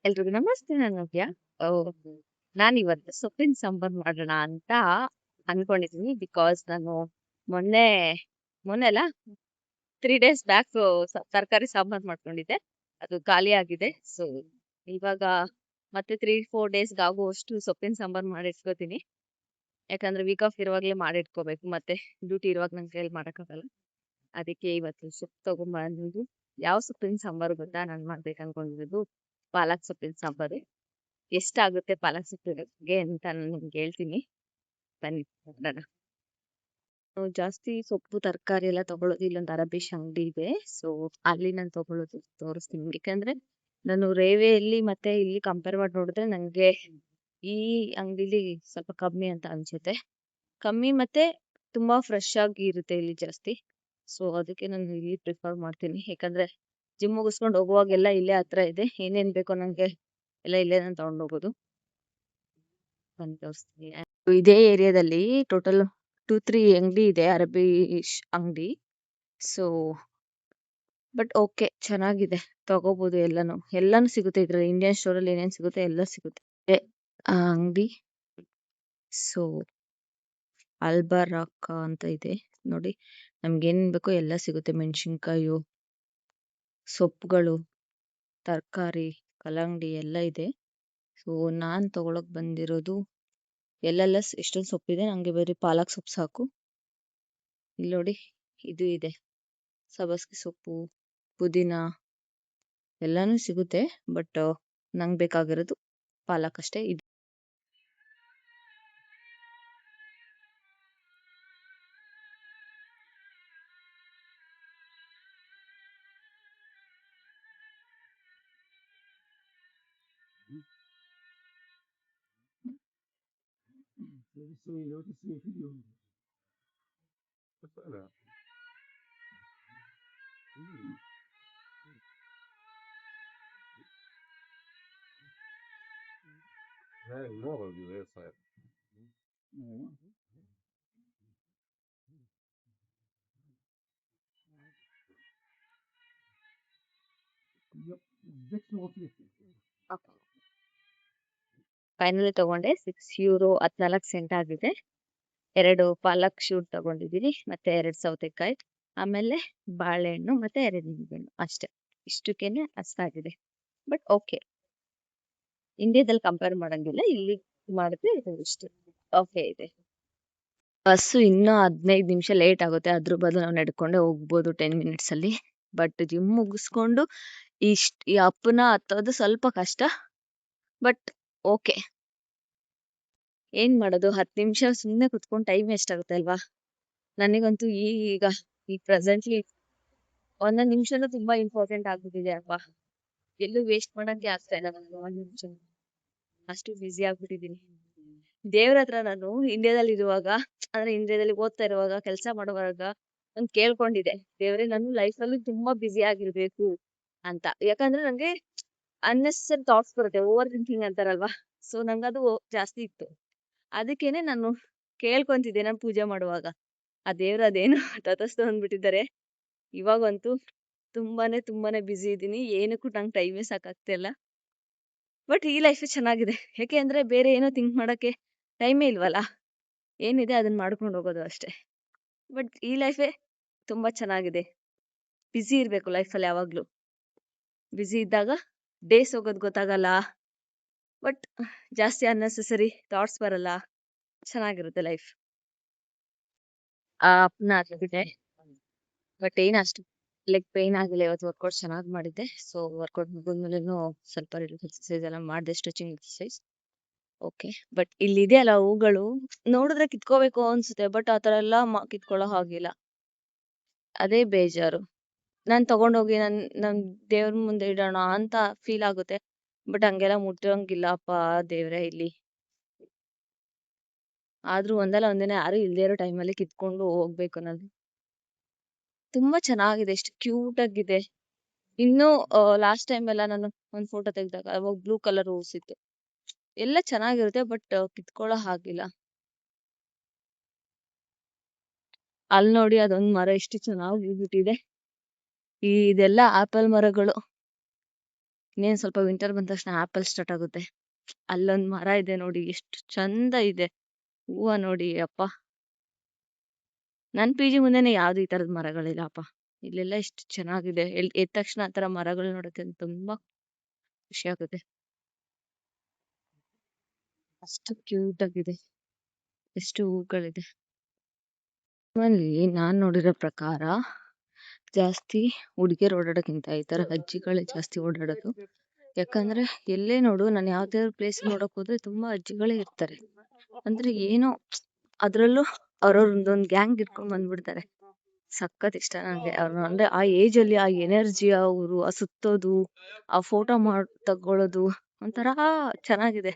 ಎಲ್ರಿಗೂ ನಮಸ್ತೆ. ನಾನು ನವ್ಯ. ನಾನಿವತ್ತು ಸೊಪ್ಪಿನ ಸಾಂಬಾರ್ ಮಾಡೋಣ ಅಂತ ಅನ್ಕೊಂಡಿದೀನಿ. ಬಿಕಾಸ್ ನಾನು ಮೊನ್ನೆ ಮೊನ್ನೆ ಅಲ್ಲ, 3 ಡೇಸ್ ಬ್ಯಾಕ್ ತರಕಾರಿ ಸಾಂಬಾರ್ ಮಾಡ್ಕೊಂಡಿದ್ದೆ. ಅದು ಖಾಲಿ ಆಗಿದೆ. ಸೊ ಇವಾಗ ಮತ್ತೆ 3-4 ಡೇಸ್ಗೆ ಆಗುವಷ್ಟು ಸೊಪ್ಪಿನ ಸಾಂಬಾರ್ ಮಾಡಿಟ್ಕೋತೀನಿ. ಯಾಕಂದ್ರೆ ವೀಕ್ ಆಫ್ ಇರುವಾಗಲೇ ಮಾಡಿಟ್ಕೋಬೇಕು. ಮತ್ತೆ ಡ್ಯೂಟಿ ಇರುವಾಗ ನಂಗೆ ಕೈಲಿ ಮಾಡೋಕ್ಕಾಗಲ್ಲ. ಅದಕ್ಕೆ ಇವತ್ತು ಸೊಪ್ಪು ತಗೊಂಡ್ಬಂದು, ಯಾವ ಸೊಪ್ಪಿನ ಸಾಂಬಾರು ಗೊತ್ತಾ ನಾನು ಮಾಡ್ಬೇಕು ಅನ್ಕೊಂಡಿರೋದು? ಪಾಲಕ್ ಸೊಪ್ಪಿನ ಸಾಂಬಾರು. ಎಷ್ಟಾಗುತ್ತೆ ಪಾಲಕ್ ಸೊಪ್ಪಿಗೆ ಅಂತ ನಾನು ನಿಮ್ಗೆ ಹೇಳ್ತೀನಿ, ಬನ್ನಿ ನೋಡೋಣ. ನಾವು ಜಾಸ್ತಿ ಸೊಪ್ಪು ತರಕಾರಿ ಎಲ್ಲ ತಗೊಳ್ಳೋದು ಇಲ್ಲೊಂದು ಅರಬೀಶ್ ಅಂಗಡಿ ಇದೆ. ಸೊ ಅಲ್ಲಿ ನಾನು ತಗೊಳ್ಳೋದು ತೋರಿಸ್ತೀನಿ. ಯಾಕಂದ್ರೆ ನಾನು ರೇವೆಯಲ್ಲಿ ಮತ್ತೆ ಇಲ್ಲಿ ಕಂಪೇರ್ ಮಾಡಿ ನೋಡಿದ್ರೆ ನಂಗೆ ಈ ಅಂಗಡಿಲಿ ಸ್ವಲ್ಪ ಕಮ್ಮಿ ಅಂತ ಅನ್ಸುತ್ತೆ. ಕಮ್ಮಿ ಮತ್ತೆ ತುಂಬಾ ಫ್ರೆಶ್ ಆಗಿ ಇರುತ್ತೆ ಇಲ್ಲಿ ಜಾಸ್ತಿ. ಸೊ ಅದಕ್ಕೆ ನಾನು ಇಲ್ಲಿ ಪ್ರಿಫರ್ ಮಾಡ್ತೀನಿ. ಯಾಕಂದ್ರೆ ಜಿಮ್ ಮುಗಿಸ್ಕೊಂಡು ಹೋಗುವಾಗೆಲ್ಲ ಇಲ್ಲೇ ಹತ್ರ ಇದೆ. ಏನೇನ್ ಬೇಕೋ ನಂಗೆ ಎಲ್ಲ ಇಲ್ಲೇ ನಾನು ತಗೊಂಡ್ ಹೋಗೋದು. ಬಂದು ತೋರಿಸ್ತೀನಿ. ಇದೇ ಏರಿಯಾದಲ್ಲಿ ಟೋಟಲ್ 2-3 ಅಂಗಡಿ ಇದೆ, ಅರಬೀಶ್ ಅಂಗಡಿ. ಸೊ ಬಟ್ ಓಕೆ, ಚೆನ್ನಾಗಿದೆ, ತಗೋಬಹುದು. ಎಲ್ಲಾನು ಸಿಗುತ್ತೆ ಇದ್ರಲ್ಲಿ. ಇಂಡಿಯನ್ ಸ್ಟೋರ್ ಅಲ್ಲಿ ಏನೇನ್ ಸಿಗುತ್ತೆ ಎಲ್ಲ ಸಿಗುತ್ತೆ ಆ ಅಂಗಡಿ. ಸೊ ಅಲ್ಬರಾಕ ಅಂತ ಇದೆ ನೋಡಿ. ನಮ್ಗೆ ಏನ್ ಬೇಕೋ ಎಲ್ಲ ಸಿಗುತ್ತೆ. ಮೆಣಸಿನ್ಕಾಯಿ, ಸೊಪ್ಪುಗಳು, ತರಕಾರಿ, ಕಲ್ಲಂಗಡಿ ಎಲ್ಲ ಇದೆ. ಸೊ ನಾನ್ ತಗೊಳಕ್ ಬಂದಿರೋದು ಎಲ್ಲೆಲ್ಲ ಎಷ್ಟೊಂದು ಸೊಪ್ಪಿದೆ. ನಂಗೆ ಬರೀ ಪಾಲಕ್ ಸೊಪ್ಪು ಸಾಕು. ಇಲ್ಲಿ ನೋಡಿ, ಇದು ಇದೆ ಸಬ್ಬಸ್ಗೆ ಸೊಪ್ಪು, ಪುದೀನ ಎಲ್ಲಾನು ಸಿಗುತ್ತೆ. ಬಟ್ ನಂಗೆ ಬೇಕಾಗಿರೋದು ಪಾಲಕ್ ಅಷ್ಟೇ. ಇದು ಫೈನಲಿ ತಗೊಂಡೆ. €6, 14 ಸೆಂಟ್ ಆಗಿದೆ. 2 ಪಾಲಕ್ ಶೂಟ್ ತಗೊಂಡಿದ್ದೀನಿ, ಮತ್ತೆ 2 ಸೌತೆಕಾಯಿ, ಆಮೇಲೆ ಬಾಳೆಹಣ್ಣು, ಮತ್ತೆ 2 ನಿಂಬೆಹಣ್ಣು ಅಷ್ಟೇ. ಇಷ್ಟಕ್ಕೇನೆ ಅಷ್ಟಾಗಿದೆ. ಬಟ್ ಓಕೆ, ಇಂಡಿಯಾದಲ್ಲಿ ಕಂಪೇರ್ ಮಾಡಂಗಿಲ್ಲ, ಇಲ್ಲಿ ಮಾಡಿದ್ರೆ ಇಷ್ಟು ಓಕೆ ಇದೆ. ಬಸ್ಸು ಇನ್ನೂ 15 ನಿಮಿಷ ಲೇಟ್ ಆಗುತ್ತೆ. ಅದ್ರ ಬದಲು ನಾವು ನಡ್ಕೊಂಡೆ ಹೋಗ್ಬೋದು 10 ಮಿನಿಟ್ಸ್ ಅಲ್ಲಿ. ಬಟ್ ಜಿಮ್ ಮುಗಿಸ್ಕೊಂಡು ಈ ಅಪ್ಪನ ಹತ್ತೋದು ಸ್ವಲ್ಪ ಕಷ್ಟ. ಬಟ್ ಓಕೆ, ಏನ್ ಮಾಡೋದು, 10 ನಿಮಿಷ ಸುಮ್ನೆ ಕುತ್ಕೊಂಡು ಟೈಮ್ ವೇಸ್ಟ್ ಆಗುತ್ತೆ ಅಲ್ವಾ? ನನಗಂತೂ ಈಗ ಈ ಪ್ರೆಸೆಂಟ್ಲಿ ಒಂದೊಂದ್ ನಿಮಿಷನೂ ತುಂಬಾ ಇಂಪಾರ್ಟೆಂಟ್ ಆಗ್ಬಿಟ್ಟಿದೆ ಅಲ್ವಾ? ಎಲ್ಲೂ ವೇಸ್ಟ್ ಮಾಡಕ್ಕೆ ಆಗ್ತಾ ಇಲ್ಲ ನನಗೆ ಒಂದ್ ನಿಮಿಷ. ಅಷ್ಟು ಬ್ಯುಸಿ ಆಗ್ಬಿಟ್ಟಿದೀನಿ. ದೇವ್ರ ಹತ್ರ ನಾನು ಇಂಡಿಯಾದಲ್ಲಿ ಓದ್ತಾ ಇರುವಾಗ, ಕೆಲಸ ಮಾಡುವಾಗ ನಾನು ಕೇಳ್ಕೊಂಡಿದ್ದೆ, ದೇವ್ರೆ ನಾನು ಲೈಫ್ ಅಲ್ಲಿ ತುಂಬಾ ಬ್ಯುಸಿ ಆಗಿರ್ಬೇಕು ಅಂತ. ಯಾಕಂದ್ರೆ ನಂಗೆ ಅನ್ನೆಸೆಸರಿ ಥಾಟ್ಸ್ ಬರುತ್ತೆ, ಓವರ್ ಥಿಂಕಿಂಗ್ ಅಂತಾರಲ್ವಾ? ಸೊ ನಂಗದು ಜಾಸ್ತಿ ಇತ್ತು. ಅದಕ್ಕೇನೆ ನಾನು ಕೇಳ್ಕೊಂತಿದ್ದೆ ನಾನು ಪೂಜೆ ಮಾಡುವಾಗ. ಆ ದೇವ್ರ ಅದೇನು ತತಸ್ತು ಅಂದ್ಬಿಟ್ಟಿದ್ದಾರೆ. ಇವಾಗಂತೂ ತುಂಬಾನೇ ಬ್ಯುಸಿ ಇದ್ದೀನಿ. ಏನಕ್ಕೂ ನಂಗೆ ಟೈಮೇ ಸಾಕಾಗ್ತಿಲ್ಲ. ಬಟ್ ಈ ಲೈಫ್ ಚೆನ್ನಾಗಿದೆ. ಯಾಕೆ ಅಂದ್ರೆ ಬೇರೆ ಏನೋ ಥಿಂಕ್ ಮಾಡಕ್ಕೆ ಟೈಮೇ ಇಲ್ವಲ್ಲ. ಏನಿದೆ ಅದನ್ನ ಮಾಡ್ಕೊಂಡು ಹೋಗೋದು ಅಷ್ಟೇ. ಬಟ್ ಈ ಲೈಫೇ ತುಂಬಾ ಚೆನ್ನಾಗಿದೆ. ಬ್ಯುಸಿ ಇರ್ಬೇಕು ಲೈಫಲ್ಲಿ ಯಾವಾಗ್ಲೂ. ಬ್ಯುಸಿ ಇದ್ದಾಗ ಡೇಸ್ ಹೋಗೋದು ಗೊತ್ತಾಗಲ್ಲ. ಬಟ್ ಜಾಸ್ತಿ ಅನ್ನೆಸೆಸರಿ ಥಾಟ್ಸ್ ಬರಲ್ಲ. ಚೆನ್ನಾಗಿರುತ್ತೆ ಲೈಫ್. ಅಪ್ಪನ ಹತ್ಬಿಟ್ಟೆ. ಬಟ್ ಏನ್ ಅಷ್ಟು ಲೆಗ್ ಪೇನ್ ಆಗಿಲ್ಲ. ಇವತ್ತು ವರ್ಕೌಟ್ ಚೆನ್ನಾಗಿ ಮಾಡಿದ್ದೆ. ಸೊ ವರ್ಕೌಟ್ ಮುಗಿದ್ಮೇಲೆನೂ ಸ್ವಲ್ಪ ಎಕ್ಸರ್ಸೈಸ್ ಎಲ್ಲ ಮಾಡಿದೆ, ಸ್ಟ್ರೆಚಿಂಗ್ ಎಕ್ಸರ್ಸೈಸ್. ಓಕೆ. ಬಟ್ ಇಲ್ಲಿದೆ ಅಲ್ಲ ಹೂಗಳು, ನೋಡಿದ್ರೆ ಕಿತ್ಕೋಬೇಕು ಅನ್ಸುತ್ತೆ. ಬಟ್ ಆತರ ಎಲ್ಲ ಕಿತ್ಕೊಳ್ಳೋ ಹಾಗಿಲ್ಲ. ಅದೇ ಬೇಜಾರು. ನಾನ್ ತಗೊಂಡೋಗಿ ನಮ್ ದೇವ್ರ ಮುಂದೆ ಇಡೋಣ ಅಂತ ಫೀಲ್ ಆಗುತ್ತೆ. ಬಟ್ ಹಂಗೆಲ್ಲ ಮುಟ್ಟಂಗಿಲ್ಲಪ್ಪ ದೇವ್ರೆ ಇಲ್ಲಿ. ಆದ್ರೂ ಒಂದಲ್ಲ ಒಂದಿನ ಯಾರು ಇಲ್ದೇ ಇರೋ ಟೈಮಲ್ಲಿ ಕಿತ್ಕೊಂಡು ಹೋಗ್ಬೇಕು ನಾನು. ತುಂಬಾ ಚೆನ್ನಾಗಿದೆ, ಎಷ್ಟು ಕ್ಯೂಟ್ ಆಗಿದೆ. ಇನ್ನು ಲಾಸ್ಟ್ ಟೈಮ್ ಎಲ್ಲ ನಾನು ಒಂದ್ ಫೋಟೋ ತೆಗ್ದಾಗ ಅವಾಗ ಬ್ಲೂ ಕಲರ್ ಹೂಸ್ ಇತ್ತು. ಎಲ್ಲ ಚೆನ್ನಾಗಿರುತ್ತೆ, ಬಟ್ ಕಿತ್ಕೊಳ್ಳೋ ಹಾಗಿಲ್ಲ. ಅಲ್ಲಿ ನೋಡಿ, ಅದೊಂದ್ ಮರ ಎಷ್ಟು ಚೆನ್ನಾಗಿ ಹೂಬಿಟ್ಟಿದೆ. ಇದೆಲ್ಲ ಆಪಲ್ ಮರಗಳು. ಇನ್ನೇನು ಸ್ವಲ್ಪ ವಿಂಟರ್ ಬಂದ ತಕ್ಷಣ ಆಪಲ್ ಸ್ಟಾರ್ಟ್ ಆಗುತ್ತೆ. ಅಲ್ಲೊಂದು ಮರ ಇದೆ ನೋಡಿ, ಎಷ್ಟು ಚಂದ ಇದೆ ಹೂವ ನೋಡಿ. ಅಪ್ಪ, ನನ್ನ ಪಿ ಜಿ ಮುಂದೆನೆ ಯಾವ್ದು ಈ ತರದ ಮರಗಳಿಲ್ಲಪ್ಪ. ಇಲ್ಲೆಲ್ಲ ಎಷ್ಟು ಚೆನ್ನಾಗಿದೆ. ಎದ್ದ ತಕ್ಷಣ ಆ ತರ ಮರಗಳು ನೋಡೋಕೆ ತುಂಬಾ ಖುಷಿ ಆಗುತ್ತೆ. ಅಷ್ಟು ಕ್ಯೂಟ್ ಆಗಿದೆ, ಎಷ್ಟು ಹೂಗಳಿದೆ. ಅಲ್ಲಿ ನಾನ್ ನೋಡಿರೋ ಪ್ರಕಾರ ಜಾಸ್ತಿ ಹುಡುಗಿಯರು ಓಡಾಡೋಕ್ಕಿಂತ ಈ ತರ ಅಜ್ಜಿಗಳೇ ಜಾಸ್ತಿ ಓಡಾಡೋದು. ಯಾಕಂದ್ರೆ ಎಲ್ಲೇ ನೋಡು, ನಾನು ಯಾವ್ದಾದ್ರು ಪ್ಲೇಸ್ ನೋಡಕ್ ಹೋದ್ರೆ ತುಂಬಾ ಅಜ್ಜಿಗಳೇ ಇರ್ತಾರೆ. ಅಂದ್ರೆ ಏನೋ ಅದ್ರಲ್ಲೂ ಅವ್ರವ್ರೊಂದೊಂದ್ ಗ್ಯಾಂಗ್ ಇಟ್ಕೊಂಡ್ ಬಂದ್ಬಿಡ್ತಾರೆ. ಸಖತ್ ಇಷ್ಟ ನಂಗೆ ಅವ್ರನ್ನ. ಅಂದ್ರೆ ಆ ಏಜ್ ಅಲ್ಲಿ ಆ ಎನರ್ಜಿ, ಅವರು ಆ ಸುತ್ತೋದು, ಆ ಫೋಟೋ ತಗೊಳ್ಳೋದು ಒಂಥರ ಚೆನ್ನಾಗಿದೆ.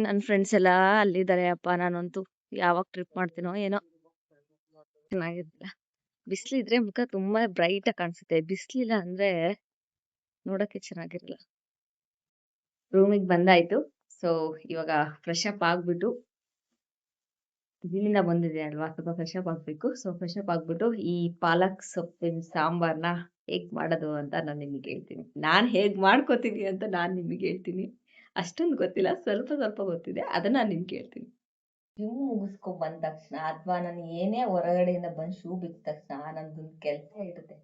ನನ್ ಫ್ರೆಂಡ್ಸ್ ಎಲ್ಲಾ ಅಲ್ಲಿದ್ದಾರೆ ಅಪ್ಪ. ನಾನಂತೂ ಯಾವಾಗ ಟ್ರಿಪ್ ಮಾಡ್ತೀನೋ ಏನೋ. ಚೆನ್ನಾಗಿರ್ಲಿಲ್ಲ. ಬಿಸ್ಲಿದ್ರೆ ಮುಖ ತುಂಬಾ ಬ್ರೈಟ್ ಆಗಿ ಕಾಣಿಸುತ್ತೆ, ಬಿಸ್ಲಿಲ್ಲ ಅಂದ್ರೆ ನೋಡಕ್ಕೆ ಚೆನ್ನಾಗಿರಲ್ಲ. ರೂಮಿಗೆ ಬಂದಾಯ್ತು. ಸೊ ಇವಾಗ ಫ್ರೆಶ್ ಅಪ್ ಆಗ್ಬಿಟ್ಟು, ಇಲ್ಲಿಂದ ಬಂದಿದೆ ಅಲ್ವಾ, ಸ್ವಲ್ಪ ಫ್ರೆಶ್ ಅಪ್ ಆಗ್ಬೇಕು. ಸೊ ಫ್ರೆಶ್ ಅಪ್ ಆಗ್ಬಿಟ್ಟು ಈ ಪಾಲಕ್ ಸೊಪ್ಪಿನ ಸಾಂಬಾರ್ನ ಹೇಗ್ ಮಾಡೋದು ಅಂತ ನಾನು ನಿಮಗೆ ಹೇಳ್ತೀನಿ. ನಾನು ಹೇಗ್ ಮಾಡ್ಕೋತೀನಿ ಅಂತ ನಾನು ನಿಮಗೆ ಹೇಳ್ತೀನಿ. ಅಷ್ಟೊಂದು ಗೊತ್ತಿಲ್ಲ, ಸ್ವಲ್ಪ ಸ್ವಲ್ಪ ಗೊತ್ತಿದೆ, ಅದನ್ನ ನಾನು ನಿಮ್ಗೆ ಹೇಳ್ತೀನಿ. ಜಿಮ್ ಮುಗಿಸ್ಕೊಂಡ್ ಬಂದ ತಕ್ಷಣ, ಅಥವಾ ನಾನು ಏನೇ ಹೊರಗಡೆಯಿಂದ ಬಂದು ಶೂ ಬಿದ್ದ ತಕ್ಷಣ ನಂದೊಂದು ಕೆಲಸ ಇರುತ್ತೆ,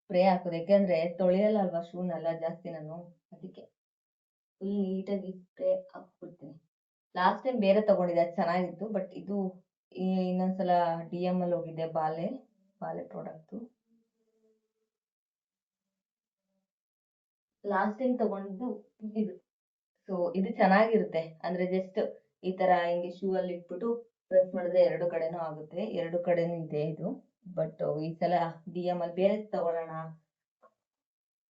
ಸ್ಪ್ರೇ ಹಾಕೋದು. ಯಾಕೆಂದ್ರೆ ತೊಳೆಯಲ್ಲ ಅಲ್ವಾ ಶೂನೆಲ್ಲ ಜಾಸ್ತಿ ನಾನು, ಅದಕ್ಕೆ ಫುಲ್ ನೀಟಾಗಿ ಸ್ಪ್ರೇ ಹಾಕ್ಬಿಡ್ತೀನಿ. ಲಾಸ್ಟ್ ಟೈಮ್ ಬೇರೆ ತಗೊಂಡಿದ್ದೆ, ಅದು ಚೆನ್ನಾಗಿತ್ತು. ಬಟ್ ಇದು ಇನ್ನೊಂದ್ಸಲ DM ಅಲ್ಲಿ ಹೋಗಿದ್ದೆ, ಬಾಲೆ ಪ್ರಾಡಕ್ಟ್. ಲಾಸ್ಟ್ ಟೈಮ್ ತಗೊಂಡಿದ್ದು ಇದು. ಸೊ ಇದು ಚೆನ್ನಾಗಿರುತ್ತೆ. ಅಂದ್ರೆ ಜಸ್ಟ್ ಈ ತರ ಹಿಂಗೆ ಶೂ ಅಲ್ಲಿ ಇಟ್ಬಿಟ್ಟು ಪ್ರೆಸ್ ಮಾಡಿದ್ರೆ ಎರಡು ಕಡೆನೂ ಆಗುತ್ತೆ, ಎರಡು ಕಡೆನೂ ಇದೆ ಇದು. ಬಟ್ ಈ ಸಲ DM ಅಲ್ಲಿ ಬೇರೆ ತಗೊಳ್ಳೋಣ,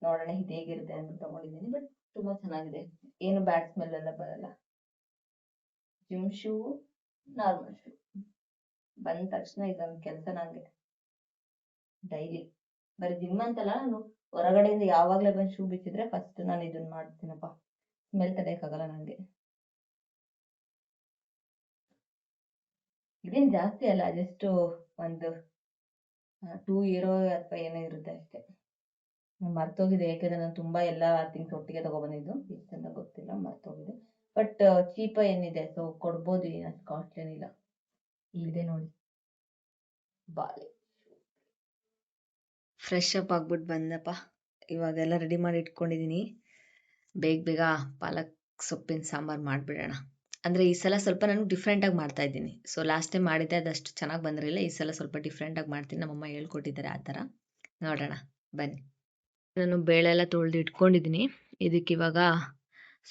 ನೋಡೋಣ ಇದು ಹೇಗಿರುತ್ತೆ ಅಂತ ತಗೊಂಡಿದ್ದೀನಿ. ಬಟ್ ತುಂಬಾ ಚೆನ್ನಾಗಿದೆ, ಏನು ಬ್ಯಾಡ್ ಸ್ಮೆಲ್ ಎಲ್ಲ ಬರಲ್ಲ. Gym shoe, normal shoe. ಬಂದ ತಕ್ಷಣ ಇದೊಂದು ಕೆಲಸ ನಂಗೆ ಡೈಲಿ. ಬರೀ ಜಿಮ್ ಅಂತಲ್ಲ, ನಾನು ಹೊರಗಡೆಯಿಂದ ಯಾವಾಗ್ಲೇ ಬಂದು ಶೂ ಬಿಚ್ಚಿದ್ರೆ ಫಸ್ಟ್ ನಾನು ಇದನ್ನ ಮಾಡ್ತೀನಪ್ಪ. ಸ್ಮೆಲ್ ತಡೆಯಕ್ಕಾಗಲ್ಲ ನಂಗೆ. ಇದೇನ್ ಜಾಸ್ತಿ ಅಲ್ಲ, ಜಸ್ಟ್ ಒಂದು €2 ಅಥವಾ ಏನೋ ಇರುತ್ತೆ ಅಷ್ಟೇ. ಮರ್ತೋಗಿದೆ, ಯಾಕಂದ್ರೆ ನಾನು ತುಂಬಾ ಎಲ್ಲ ಥಿಂಗ್ಸ್ ಒಟ್ಟಿಗೆ ತಗೊಬಂದಿದ್ದು, ಎಷ್ಟಂತ ಗೊತ್ತಿಲ್ಲ, ಮರ್ತೋಗಿದೆ. ಬಟ್ ಚೀಪ ಏನಿದೆ, ಸೊ ಕೊಡ್ಬೋದು, ಅಷ್ಟು ಕಾಸ್ಟ್ಲಿ ಏನಿಲ್ಲ. ಇಲ್ಲಿದೆ ನೋಡಿ, ಬಾಲೆ. ಫ್ರೆಶ್ ಅಪ್ ಆಗ್ಬಿಟ್ಟು ಬಂದಪ್ಪ. ಇವಾಗೆಲ್ಲ ರೆಡಿ ಮಾಡಿ ಇಟ್ಕೊಂಡಿದ್ದೀನಿ. ಬೇಗ ಪಾಲಕ್ ಸೊಪ್ಪಿನ ಸಾಂಬಾರು ಮಾಡಿಬಿಡೋಣ. ಅಂದರೆ ಈ ಸಲ ಸ್ವಲ್ಪ ನಾನು ಡಿಫ್ರೆಂಟಾಗಿ ಮಾಡ್ತಾ ಇದ್ದೀನಿ. ಸೊ ಲಾಸ್ಟ್ ಟೈಮ್ ಮಾಡಿದ್ದೆ, ಅದಷ್ಟು ಚೆನ್ನಾಗಿ ಬಂದಿರಲಿಲ್ಲ. ಈ ಸಲ ಸ್ವಲ್ಪ ಡಿಫ್ರೆಂಟಾಗಿ ಮಾಡ್ತೀನಿ, ನಮ್ಮಮ್ಮ ಹೇಳ್ಕೊಟ್ಟಿದ್ದಾರೆ ಆ ಥರ. ನೋಡೋಣ ಬನ್ನಿ. ನಾನು ಬೇಳೆ ಎಲ್ಲ ತೊಳೆದು ಇಟ್ಕೊಂಡಿದ್ದೀನಿ. ಇದಕ್ಕೆ ಇವಾಗ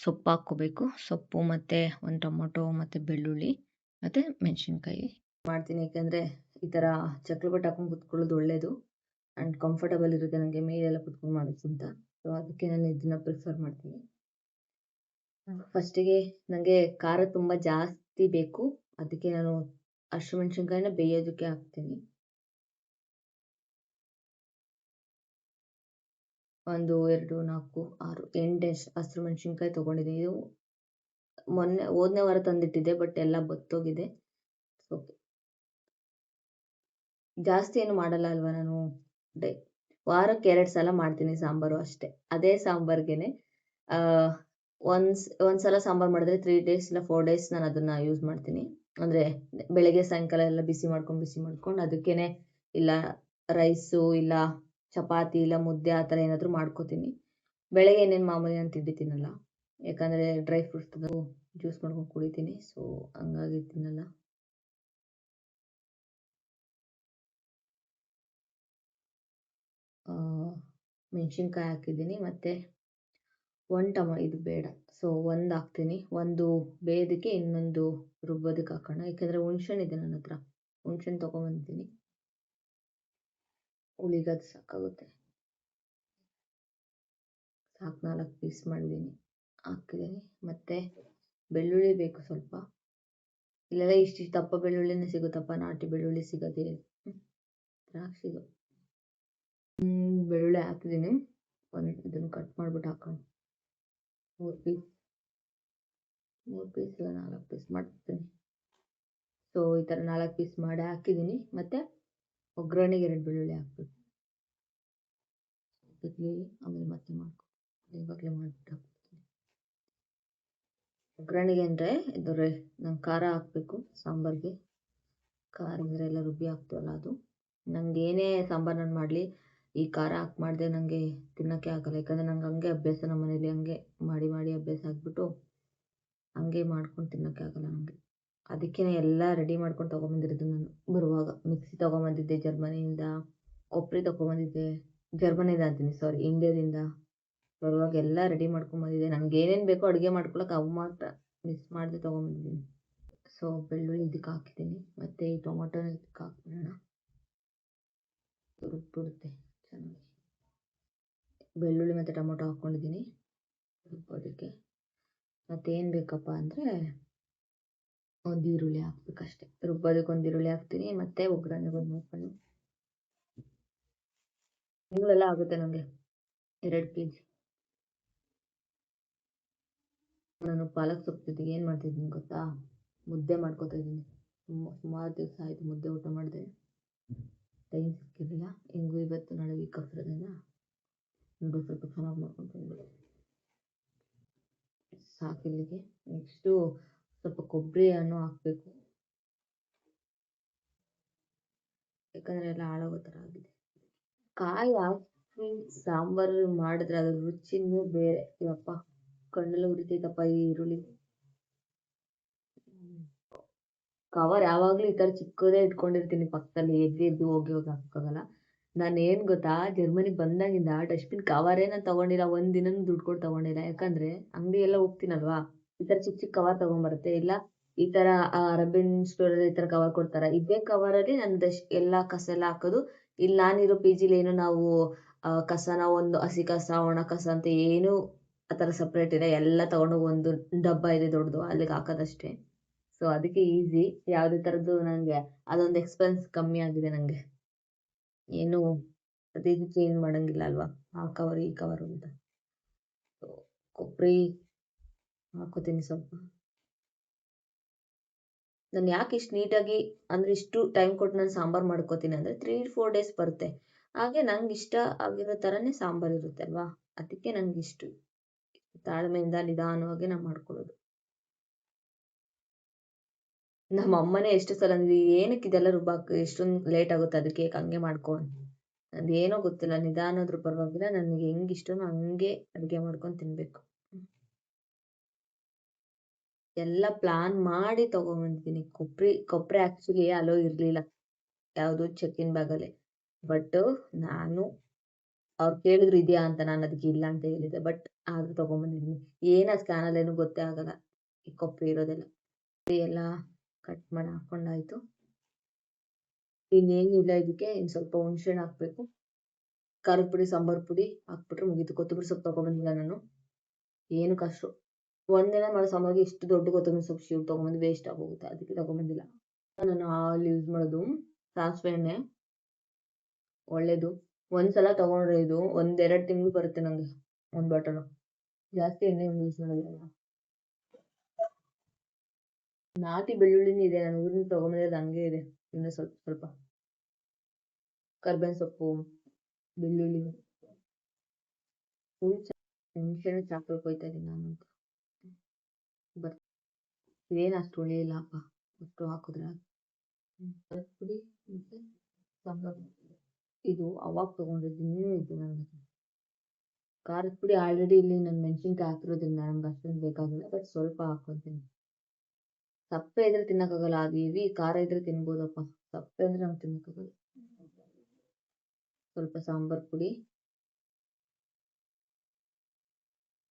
ಸೊಪ್ಪು ಹಾಕ್ಕೋಬೇಕು. ಸೊಪ್ಪು ಮತ್ತು ಒಂದು ಟೊಮೊಟೊ ಮತ್ತು ಬೆಳ್ಳುಳ್ಳಿ ಮತ್ತು ಮೆಣಸಿನ್ಕಾಯಿ ಮಾಡ್ತೀನಿ. ಯಾಕೆಂದರೆ ಈ ಥರ ಚಕ್ಲು ಬಟ್ಟೆ ಹಾಕೊಂಡು ಕುತ್ಕೊಳ್ಳೋದು ಒಳ್ಳೆಯದು ಆ್ಯಂಡ್ ಕಂಫರ್ಟಬಲ್ ಇರುತ್ತೆ ನನಗೆ, ಮೇಲೆಲ್ಲ ಕುತ್ಕೊಂಡು ಮಾಡೋಕ್ಕಿಂತ. ಸೊ ಅದಕ್ಕೆ ನಾನು ಇದನ್ನು ಪ್ರಿಫರ್ ಮಾಡ್ತೀನಿ. ಫಸ್ಟಿಗೆ ನನಗೆ ಖಾರ ತುಂಬ ಜಾಸ್ತಿ ಬೇಕು, ಅದಕ್ಕೆ ನಾನು ಹಸಿಮೆಣ್ಸಿನ್ಕಾಯಿನ ಬೇಯೋದಕ್ಕೆ ಹಾಕ್ತೀನಿ. 1, 2, 4, 6, 8 ಹಸಿರು ಮೆಣಸಿನ್ಕಾಯಿ ತೊಗೊಂಡಿದ್ದೀನಿ. ಇದು ಹೋದನೇ ವಾರ ತಂದಿಟ್ಟಿದ್ದೆ, ಬಟ್ ಎಲ್ಲ ಬತ್ತೋಗಿದೆ. ಓಕೆ, ಜಾಸ್ತಿ ಏನು ಮಾಡಲ್ಲ ಅಲ್ವಾ ನಾನು. ವಾರಕ್ಕೆ 2 ಸಲ ಮಾಡ್ತೀನಿ ಸಾಂಬಾರು ಅಷ್ಟೇ. ಅದೇ ಸಾಂಬಾರ್ಗೆ ಒಂದ್ಸಲ ಸಾಂಬಾರು ಮಾಡಿದ್ರೆ 3 days ಇಲ್ಲ 4 days ನಾನು ಅದನ್ನು ಯೂಸ್ ಮಾಡ್ತೀನಿ. ಅಂದರೆ ಬೆಳಗ್ಗೆ ಸಾಯಂಕಾಲ ಎಲ್ಲ ಬಿಸಿ ಮಾಡ್ಕೊಂಡು ಅದಕ್ಕೇ ಇಲ್ಲ ರೈಸು ಇಲ್ಲ ಚಪಾತಿ ಇಲ್ಲ ಮುದ್ದೆ ಆ ಥರ ಏನಾದರೂ ಮಾಡ್ಕೋತೀನಿ. ಬೆಳಗ್ಗೆ ಏನೇನು ಮಾಮೂಲಿ ನಾನು ತಿಂಡಿ ತಿನ್ನಲ್ಲ, ಯಾಕಂದರೆ ಡ್ರೈ ಫ್ರೂಟ್ಸ್ ಜ್ಯೂಸ್ ಮಾಡ್ಕೊಂಡು ಕುಡಿತೀನಿ. ಸೊ ಹಂಗಾಗಿ ತಿನ್ನಲ್ಲ. ಮೆಣಸಿನ್ಕಾಯಿ ಹಾಕಿದ್ದೀನಿ, ಮತ್ತು ಇದು ಬೇಡ, ಸೊ 1 ಹಾಕ್ತೀನಿ. 1 ಬೇಯೋದಕ್ಕೆ, ಇನ್ನೊಂದು ರುಬ್ಬೋದಕ್ಕೆ ಹಾಕೋಣ. ಯಾಕೆಂದರೆ ಹುಣ್ಸೆಹಣ್ಣು ಇದೆ ನನ್ನ ಹತ್ರ, ಹುಣ್ಸೆಹಣ್ಣು ತೊಗೊಂಬಂದಿದ್ದೀನಿ. ಹುಳಿಗದು ಸಾಕಾಗುತ್ತೆ. ಸಾಕು, 4 ಪೀಸ್ ಮಾಡಿದ್ದೀನಿ, ಹಾಕಿದ್ದೀನಿ. ಮತ್ತು ಬೆಳ್ಳುಳ್ಳಿ ಬೇಕು ಸ್ವಲ್ಪ. ಇಲ್ಲೆಲ್ಲ ಇಷ್ಟಿಷ್ಟು ದಪ್ಪ ಬೆಳ್ಳುಳ್ಳಿನೇ ಸಿಗುತ್ತಪ್ಪ, ನಾಟಿ ಬೆಳ್ಳುಳ್ಳಿ ಸಿಗೋದೇ ದ್ರಾಕ್ಷಿದು. ಬೆಳ್ಳುಳ್ಳಿ ಹಾಕಿದ್ದೀನಿ. ಇದನ್ನು ಕಟ್ ಮಾಡಿಬಿಟ್ಟು ಹಾಕೋಣ. 3 ಪೀಸ್ ಇಲ್ಲ 4 ಪೀಸ್ ಮಾಡ್ತೀನಿ. ಸೊ ಈ ಥರ 4 ಪೀಸ್ ಮಾಡಿ ಹಾಕಿದ್ದೀನಿ. ಮತ್ತು ಒಗ್ಗರಣೆಗೆ 2 ಬೆಳ್ಳುಳ್ಳಿ ಹಾಕ್ಬೇಕು, ಆಮೇಲೆ ಮತ್ತೆ ಮಾಡ್ಕೊ. ಇವಾಗಲೇ ಮಾಡಿಬಿಟ್ಟು ಒಗ್ಗರಣೆಗೆ ಅಂದರೆ ಇದು ನಂಗೆ ಖಾರ ಹಾಕಬೇಕು ಸಾಂಬಾರಿಗೆ. ಖಾರ ಅಂದರೆ ಎಲ್ಲ ರುಬ್ಬಿ ಹಾಕ್ತೀವಲ್ಲ ಅದು. ನಂಗೆ ಏನೇ ಸಾಂಬಾರು ನಾನು ಮಾಡಲಿ ಈ ಖಾರ ಹಾಕಿ ಮಾಡಿದೆ ನನಗೆ ತಿನ್ನೋಕ್ಕೆ ಆಗಲ್ಲ. ಯಾಕಂದರೆ ನಂಗೆ ಹಂಗೆ ಅಭ್ಯಾಸ, ನಮ್ಮ ಮನೇಲಿ ಹಂಗೆ ಮಾಡಿ ಮಾಡಿ ಅಭ್ಯಾಸ ಆಗಿಬಿಟ್ಟು ಹಂಗೆ ಮಾಡ್ಕೊಂಡು ತಿನ್ನೋಕ್ಕೆ ಆಗಲ್ಲ ನನಗೆ. ಅದಕ್ಕೆ ಎಲ್ಲ ರೆಡಿ ಮಾಡ್ಕೊಂಡು ತೊಗೊಂಬಂದಿರೋದು ನಾನು ಬರುವಾಗ. ಮಿಕ್ಸಿ ತೊಗೊಂಬಂದಿದ್ದೆ ಜರ್ಮನಿಯಿಂದ, ಕೊಬ್ಬರಿ ತೊಗೊಂಬಂದಿದ್ದೆ, ಜರ್ಮನಿಯಿಂದ ಅಂತೀನಿ ಸಾರಿ, ಇಂಡಿಯಾದಿಂದ. ಬರುವಾಗ ಎಲ್ಲ ರೆಡಿ ಮಾಡ್ಕೊಂಬಂದಿದ್ದೆ. ನನಗೆ ಏನೇನು ಬೇಕೋ ಅಡುಗೆ ಮಾಡ್ಕೊಳಕ್ಕೆ ಅವು ಮಾತ್ರ ಮಿಸ್ ಮಾಡದೆ ತೊಗೊಂಬಂದಿದ್ದೀನಿ. ಸೊ ಬೆಳ್ಳುಳ್ಳಿ ಇದಕ್ಕೆ ಹಾಕಿದ್ದೀನಿ, ಮತ್ತು ಈ ಟೊಮೊಟೊನ ಇದಕ್ಕೆ ಹಾಕ್ಬಿಡೋಣ, ರುಬ್ಬಿಬಿಡುತ್ತೆ ಚೆನ್ನಾಗಿ. ಬೆಳ್ಳುಳ್ಳಿ ಮತ್ತು ಟೊಮೊಟೊ ಹಾಕ್ಕೊಂಡಿದ್ದೀನಿ ರುಬ್ಬೋದಕ್ಕೆ. ಮತ್ತೇನು ಬೇಕಪ್ಪ ಅಂದರೆ ಒಂದು ಈರುಳ್ಳಿ ಹಾಕ್ಬೇಕಷ್ಟೆ. ರುಬ್ಬೋದಕ್ಕೆ ಒಂದು ಈರುಳ್ಳಿ ಹಾಕ್ತೀನಿ, ಮತ್ತು ಒಗ್ಗರಣೆಗೆ ಒಂದು ಹಾಕ್ಕೊಂಡು ತಿಂಗಳೆಲ್ಲ ಆಗುತ್ತೆ ನನಗೆ 2 kg. ನಾನು ಪಾಲಕ್ ಸೊಪ್ಪು ಜೊತೆಗೆ ಏನು ಮಾಡ್ತಿದ್ದೀನಿ ಗೊತ್ತಾ, ಮುದ್ದೆ ಮಾಡ್ಕೊತಾ ಇದ್ದೀನಿ. ಸುಮಾರು ದಿವಸ ಆಯಿತು ಮುದ್ದೆ ಊಟ ಮಾಡಿದೆ, ಟೈಮ್ ಸಿಕ್ಕಿರಲಿಲ್ಲ. ಹೆಂಗೂ ಇವತ್ತು ನಾಳೆ ವೀಕ್ ಆಫ್ ಇರೋದ್ರಿಂದ ನೋಡಿ ಸ್ವಲ್ಪ ಚೆನ್ನಾಗಿ ಮಾಡ್ಕೊಂಡು ತಿಂದ್ಬಿಡು ಸಾಕು ಇಲ್ಲಿಗೆ. ನೆಕ್ಸ್ಟು ಸ್ವಲ್ಪ ಕೊಬ್ಬರಿ ಹಣ್ಣು ಹಾಕಬೇಕು, ಯಾಕಂದರೆ ಎಲ್ಲ ಹಾಳಾಗೋ ಥರ ಆಗಿದೆ. ಕಾಯಿ ಹಾಕಿ ಸಾಂಬಾರು ಮಾಡಿದ್ರೆ ಅದ್ರ ರುಚಿನೂ ಬೇರೆ. ಇವಪ್ಪ ಕಣ್ಣೆಲ್ಲ ಉರಿತೈತಪ್ಪ ಈ ಈರುಳ್ಳಿ. ಕವರ್ ಯಾವಾಗಲೂ ಈ ಥರ ಚಿಕ್ಕದೇ ಇಟ್ಕೊಂಡಿರ್ತೀನಿ ಪಕ್ಕದಲ್ಲಿ, ಎದ್ದು ಹೋಗಿ ಹಾಕೋಕ್ಕಾಗಲ್ಲ. ನಾನು ಏನು ಗೊತ್ತಾ, ಜರ್ಮನಿಗೆ ಬಂದಾಗಿಂದ ಡಸ್ಟ್ಬಿನ್ ಕವರೇ ನಾನು ತೊಗೊಂಡಿಲ್ಲ, ಒಂದು ದಿನನೂ ದುಡ್ಡು ಕೊಟ್ಟು ತೊಗೊಂಡಿಲ್ಲ. ಯಾಕಂದರೆ ಅಂಗಡಿ ಎಲ್ಲ ಹೋಗ್ತೀನಲ್ವಾ, ಈ ಥರ ಚಿಕ್ಕ ಚಿಕ್ಕ ಕವರ್ ತೊಗೊಂಬರುತ್ತೆ, ಇಲ್ಲ ಈ ಥರ ಅರಬಿನ್ ಸ್ಟೋರಲ್ಲಿ ಈ ಥರ ಕವರ್ ಕೊಡ್ತಾರೆ. ಇದೇ ಕವರಲ್ಲಿ ನಾನು ಎಲ್ಲ ಕಸ ಎಲ್ಲ ಹಾಕೋದು. ಇಲ್ಲಿ ನಾನಿರೋ ಪಿ ಜಿಲಿ ಏನು ನಾವು ಕಸನ ಒಂದು ಹಸಿ ಕಸ ಒಣ ಕಸ ಅಂತ ಏನು ಆ ಥರ ಸಪ್ರೇಟ್ ಇದೆ, ಎಲ್ಲ ತೊಗೊಂಡೋಗಿ ಒಂದು ಡಬ್ಬ ಇದೆ ದೊಡ್ಡದು, ಅಲ್ಲಿಗೆ ಹಾಕೋದಷ್ಟೇ. ಸೊ ಅದಕ್ಕೆ ಈಸಿ, ಯಾವುದೇ ಥರದ್ದು ನನಗೆ ಅದೊಂದು ಎಕ್ಸ್ಪೆನ್ಸ್ ಕಮ್ಮಿ ಆಗಿದೆ ನನಗೆ. ಏನು ಅದು ಇದು ಚೇಂಜ್ ಮಾಡೋಂಗಿಲ್ಲ ಅಲ್ವಾ, ಆ ಕವರ್ ಈ ಕವರು ಅಂತ. ಸೊ ಕೊಬ್ಬರಿ ಹಾಕೋತೀನಿ ಸ್ವಲ್ಪ. ನಾನು ಯಾಕೆ ಇಷ್ಟು ನೀಟಾಗಿ ಅಂದರೆ ಇಷ್ಟು ಟೈಮ್ ಕೊಟ್ಟು ನಾನು ಸಾಂಬಾರು ಮಾಡ್ಕೋತೀನಿ ಅಂದರೆ 3-4 ಡೇಸ್ ಬರುತ್ತೆ. ಹಾಗೆ ನಂಗೆ ಇಷ್ಟ ಆಗಿರೋ ಥರನೇ ಸಾಂಬಾರು ಇರುತ್ತೆ ಅಲ್ವಾ, ಅದಕ್ಕೆ ನಂಗೆ ಇಷ್ಟು ತಾಳ್ಮೆಯಿಂದ ನಿಧಾನವಾಗಿ ನಾನು ಮಾಡ್ಕೊಳ್ಳೋದು. ನಮ್ಮ ಅಮ್ಮನೇ ಎಷ್ಟು ಸಲ ಏನಕ್ಕೆ ಇದೆಲ್ಲ ರುಬ್ಬಾಕ ಎಷ್ಟೊಂದು ಲೇಟ್ ಆಗುತ್ತೆ, ಅದಕ್ಕೆ ಹಂಗೆ ಮಾಡ್ಕೊ. ಅದೇನೋ ಗೊತ್ತಿಲ್ಲ, ನಿಧಾನ ಆದ್ರೂ ಪರವಾಗಿಲ್ಲ, ನನಗೆ ಹೆಂಗೆ ಇಷ್ಟನೋ ಹಂಗೆ ಅಡುಗೆ ಮಾಡ್ಕೊಂಡು ತಿನ್ನಬೇಕು. ಎಲ್ಲ ಪ್ಲಾನ್ ಮಾಡಿ ತೊಗೊಂಬಂದಿದ್ದೀನಿ. ಕೊಬ್ಬರಿ ಆ್ಯಕ್ಚುಲಿ ಅಲೋ ಇರಲಿಲ್ಲ, ಯಾವುದು ಚೆಕ್ಕಿನ್ ಬ್ಯಾಗಲ್ಲಿ. ಬಟ್ ನಾನು ಅವ್ರು ಕೇಳಿದ್ರು ಇದೆಯಾ ಅಂತ, ನಾನು ಅದಕ್ಕೆ ಇಲ್ಲ ಅಂತ ಹೇಳಿದೆ. ಬಟ್ ಆದರೂ ತೊಗೊಂಬಂದಿದ್ದೀನಿ. ಏನು ಸ್ಕ್ಯಾನಲ್ಲೇನು ಗೊತ್ತೇ ಆಗಲ್ಲ ಈ ಕೊಬ್ಬರಿ ಇರೋದೆಲ್ಲ. ಎಲ್ಲ ಕಟ್ ಮಾಡಿ ಹಾಕ್ಕೊಂಡಾಯ್ತು. ಇನ್ನೇನಿಲ್ಲ, ಇದಕ್ಕೆ ಇನ್ನು ಸ್ವಲ್ಪ ಹುಣಸೆಹಣ್ಣು ಹಾಕಬೇಕು, ಖಾರದ ಪುಡಿ ಸಾಂಬಾರು ಪುಡಿ ಹಾಕ್ಬಿಟ್ರೆ ಮುಗೀತು. ಕೊತ್ತಂಬರಿ ಸೊಪ್ಪು ತೊಗೊಬಂದಿಲ್ಲ ನಾನು, ಏನು ಕಷ್ಟ. ಒಂದಿನ ಮಾಡೋ ಸಾಂಬಾರಿಗೆ ಇಷ್ಟು ದೊಡ್ಡ ಕೊತ್ತಂಬರಿ ಸೊಪ್ಪು ಶೀಟ್ ತೊಗೊಂಬಂದು ವೇಸ್ಟ್ ಆಗೋಗುತ್ತೆ, ಅದಕ್ಕೆ ತೊಗೊಂಬಂದಿಲ್ಲ. ನಾನು ಆಯಿಲ್ ಯೂಸ್ ಮಾಡೋದು ಸಾಸಿವೆ ಎಣ್ಣೆ, ಒಳ್ಳೇದು. ಒಂದ್ಸಲ ತೊಗೊಂಡ್ರೆ ಇದು 1-2 ತಿಂಗಳು ಬರುತ್ತೆ ನನಗೆ, ಒಂದು ಬಾಟಲು. ಜಾಸ್ತಿ ಎಣ್ಣೆ ಯೂಸ್ ಮಾಡೋದಿಲ್ಲ. ನಾಟಿ ಬೆಳ್ಳುಳ್ಳಿನೂ ಇದೆ, ನಾನು ಊರಿಂದ ತೊಗೊಂಬಂದಿರೋದು ಹಂಗೆ ಇದೆ, ಇನ್ನೂ ಸ್ವಲ್ಪ ಸ್ವಲ್ಪ. ಕರ್ಬೇವಿನ ಸೊಪ್ಪು, ಬೆಳ್ಳುಳ್ಳಿ, ಹುಣಸೆಹಣ್ಣು ಚಾಕ್ಲೇಟ್ ಕೊಯ್ತಾ ಇದ್ದೀನಿ ನಾನಂತೂ. ಇದೇನು ಅಷ್ಟು ಉಳಿಯಿಲ್ಲಪ್ಪ, ಅಷ್ಟು ಹಾಕಿದ್ರೆ. ಖಾರದ ಪುಡಿ ಮತ್ತು ಸಾಂಬಾರು ಇದು ಅವಾಗ ತೊಗೊಂಡಿದ್ದೀನಿ, ಇದು ನನಗೆ ಖಾರದ ಪುಡಿ ಆಲ್ರೆಡಿ ಇಲ್ಲಿ ನಾನು ಮೆಣಸಿನ್ಕಾಯಿ ಹಾಕಿರೋದ್ರಿಂದ ನಮ್ಗೆ ಅಷ್ಟೊಂದು ಬೇಕಾಗಿಲ್ಲ, ಬಟ್ ಸ್ವಲ್ಪ ಹಾಕ್ಕೊತೀನಿ. ಸಪ್ಪೆ ಇದ್ರೆ ತಿನ್ನೋಕ್ಕಾಗಲ್ಲ, ಅದು ಹೆವಿ ಖಾರ ಇದ್ರೆ ತಿನ್ಬೋದಪ್ಪ, ಸಪ್ಪೆ ಅಂದರೆ ನಂಗೆ ತಿನ್ನೋಕ್ಕಾಗಲ್ಲ. ಸ್ವಲ್ಪ ಸಾಂಬಾರು ಪುಡಿ.